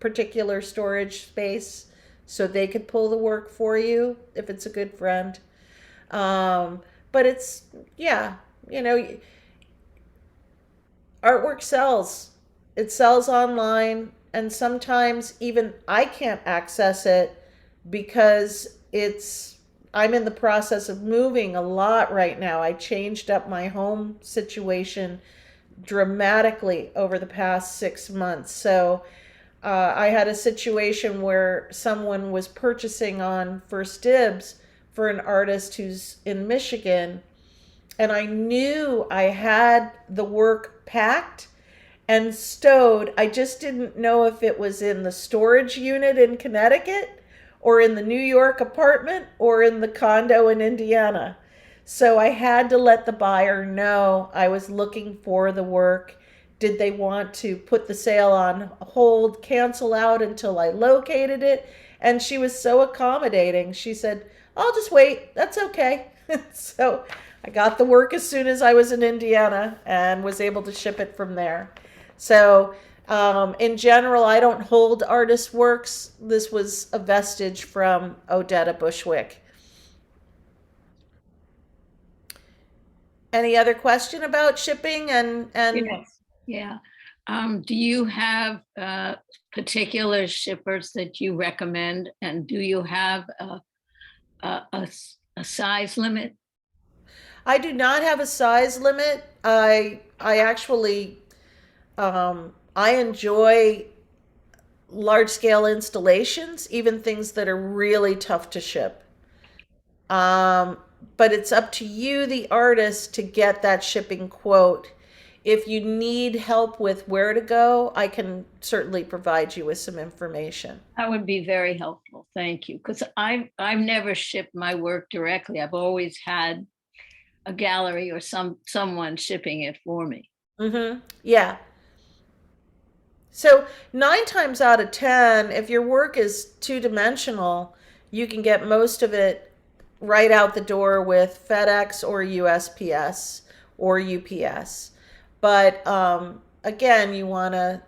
particular storage space so they could pull the work for you if it's a good friend. But it's, yeah, you know, artwork sells. It sells online, and sometimes even I can't access it because I'm in the process of moving a lot right now. I changed up my home situation dramatically over the past 6 months. So I had a situation where someone was purchasing on First Dibs for an artist who's in Michigan, and I knew I had the work packed and stowed. I just didn't know if it was in the storage unit in Connecticut or in the New York apartment or in the condo in Indiana. So I had to let the buyer know I was looking for the work. Did they want to put the sale on hold, cancel out until I located it? And she was so accommodating. She said, I'll just wait. That's okay. So I got the work as soon as I was in Indiana and was able to ship it from there. So in general, I don't hold artist works. This was a vestige from Odetta Bushwick. Any other question about shipping and
Yes, yeah. Do you have particular shippers that you recommend? And do you have a size limit?
I do not have a size limit. I actually, I enjoy large scale installations, even things that are really tough to ship. Um, but it's up to you, the artist, to get that shipping quote. If you need help with where to go, I can certainly provide you with some information.
That would be very helpful. Thank you. Because I've never shipped my work directly. I've always had a gallery or someone shipping it for me.
Mm-hmm. Yeah. So 9 times out of 10, if your work is two-dimensional, you can get most of it right out the door with FedEx or USPS or UPS. But again, you want to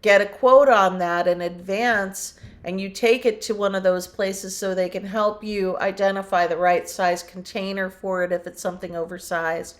get a quote on that in advance, and you take it to one of those places so they can help you identify the right size container for it if it's something oversized.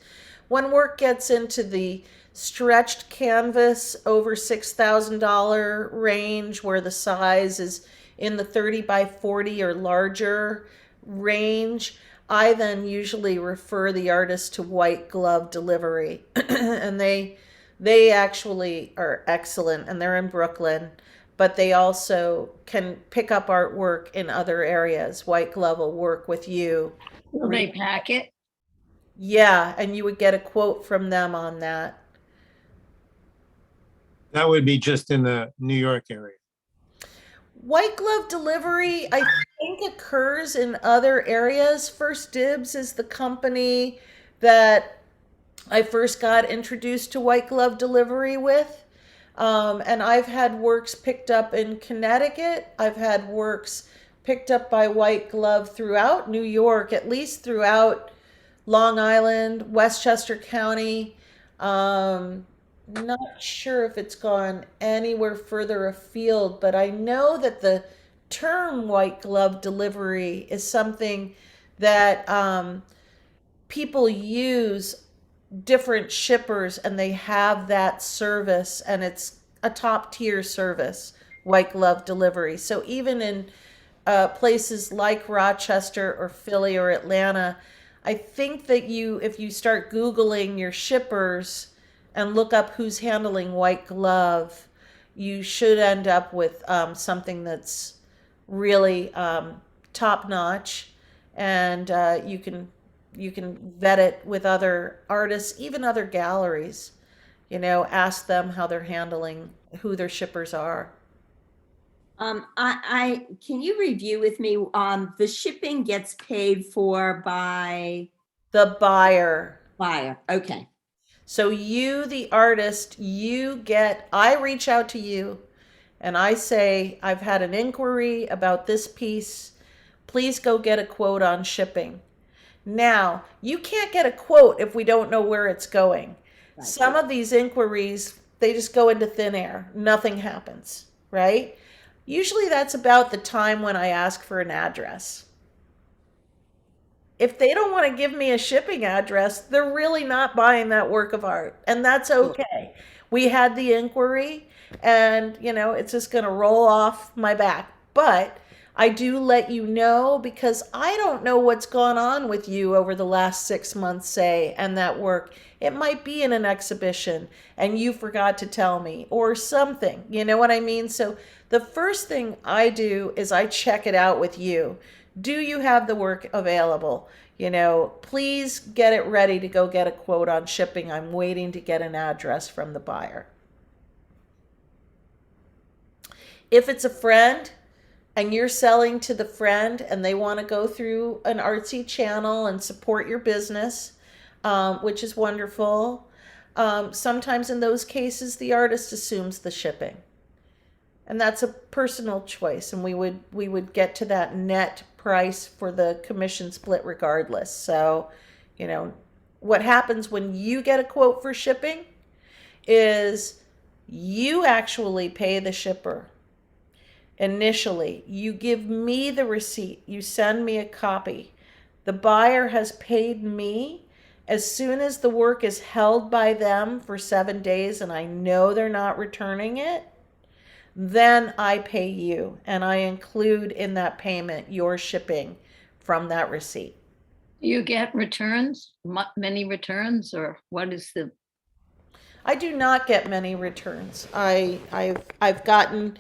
When work gets into the stretched canvas over $6,000 range, where the size is in the 30 by 40 or larger range, I then usually refer the artist to white glove delivery. And they actually are excellent, and they're in Brooklyn, but they also can pick up artwork in other areas. White glove will work with you.
Will they pack it?
Yeah, and you would get a quote from them on that.
That would be just in the New York area.
White glove delivery, I think, occurs in other areas. First Dibs is the company that I first got introduced to white glove delivery with. And I've had works picked up in Connecticut. I've had works picked up by white glove throughout New York, at least throughout Long Island, Westchester County. not sure if it's gone anywhere further afield, but I know that the term white glove delivery is something that people use different shippers and they have that service and it's a top tier service, white glove delivery. So even in places like Rochester or Philly or Atlanta, I think that if you start Googling your shippers and look up who's handling white glove, you should end up with something that's really top notch, and you can vet it with other artists, even other galleries. Ask them how they're handling who their shippers are.
Can you review with me, the shipping gets paid for by
The buyer.
buyer? Okay.
So you, the artist, I reach out to you and I say, I've had an inquiry about this piece. Please go get a quote on shipping. Now, you can't get a quote if we don't know where it's going.
Right.
Some of these inquiries, they just go into thin air. Nothing happens, right? Usually that's about the time when I ask for an address. If they don't want to give me a shipping address, they're really not buying that work of art. And that's okay. We had the inquiry and, it's just going to roll off my back. But I do let you know because I don't know what's gone on with you over the last 6 months, say, and that work. It might be in an exhibition and you forgot to tell me or something. You know what I mean? So the first thing I do is I check it out with you. Do you have the work available? Please get it ready to go get a quote on shipping. I'm waiting to get an address from the buyer. If it's a friend and you're selling to the friend and they want to go through an artsy channel and support your business, which is wonderful, sometimes in those cases, the artist assumes the shipping. And that's a personal choice, and we would get to that net price for the commission split regardless. So, what happens when you get a quote for shipping is you actually pay the shipper initially. You give me the receipt, you send me a copy. The buyer has paid me. As soon as the work is held by them for 7 days and I know they're not returning it, then I pay you and I include in that payment your shipping from that receipt.
Do you get returns, many returns, or what is the,
I do not get many returns. I've gotten,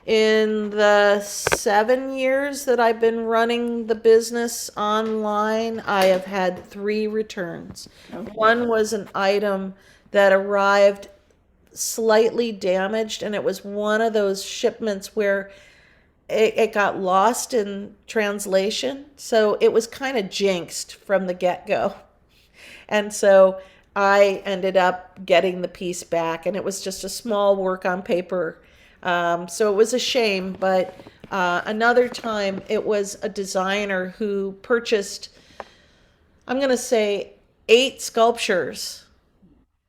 in the 7 years that I've been running the business online, I have had 3 returns.
Okay.
One was an item that arrived slightly damaged, and it was one of those shipments where it got lost in translation. So it was kind of jinxed from the get-go. And so I ended up getting the piece back, and it was just a small work on paper. So it was a shame, but another time it was a designer who purchased, I'm going to say, 8 sculptures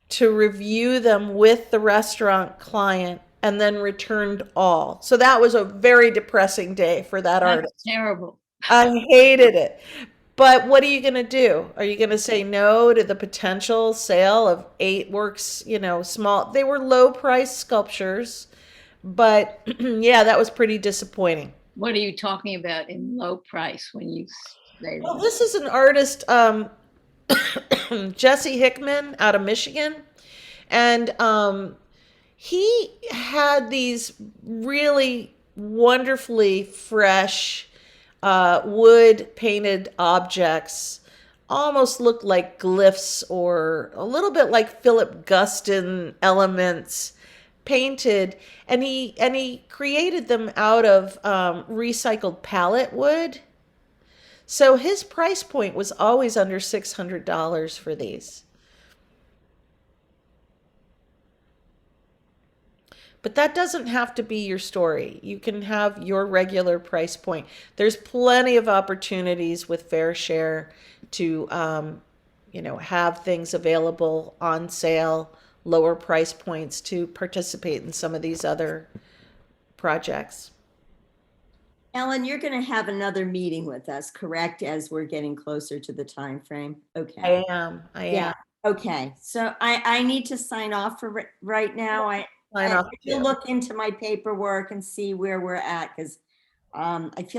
to review them with the restaurant client and then returned all. So that was a very depressing day for that artist.
that's terrible.
I hated it. But what are you going to do? Are you going to say no to the potential sale of 8 works, small? They were low price sculptures, but yeah, that was pretty disappointing.
What are you talking about in low price when you say
Well,
that?
this is an artist, Jesse Hickman out of Michigan. And he had these really wonderfully fresh wood painted objects, almost looked like glyphs or a little bit like Philip Guston elements painted, and he created them out of recycled pallet wood. So his price point was always under $600 for these. But that doesn't have to be your story. You can have your regular price point. There's plenty of opportunities with Fair Share to, have things available on sale lower price points to participate in some of these other projects.
Ellen, you're going to have another meeting with us, correct? As we're getting closer to the time frame. Okay.
I
Yeah.
am.
Okay. So I need to sign off for right now.
Sign off
You'll
too.
look into my paperwork and see where we're at because I feel like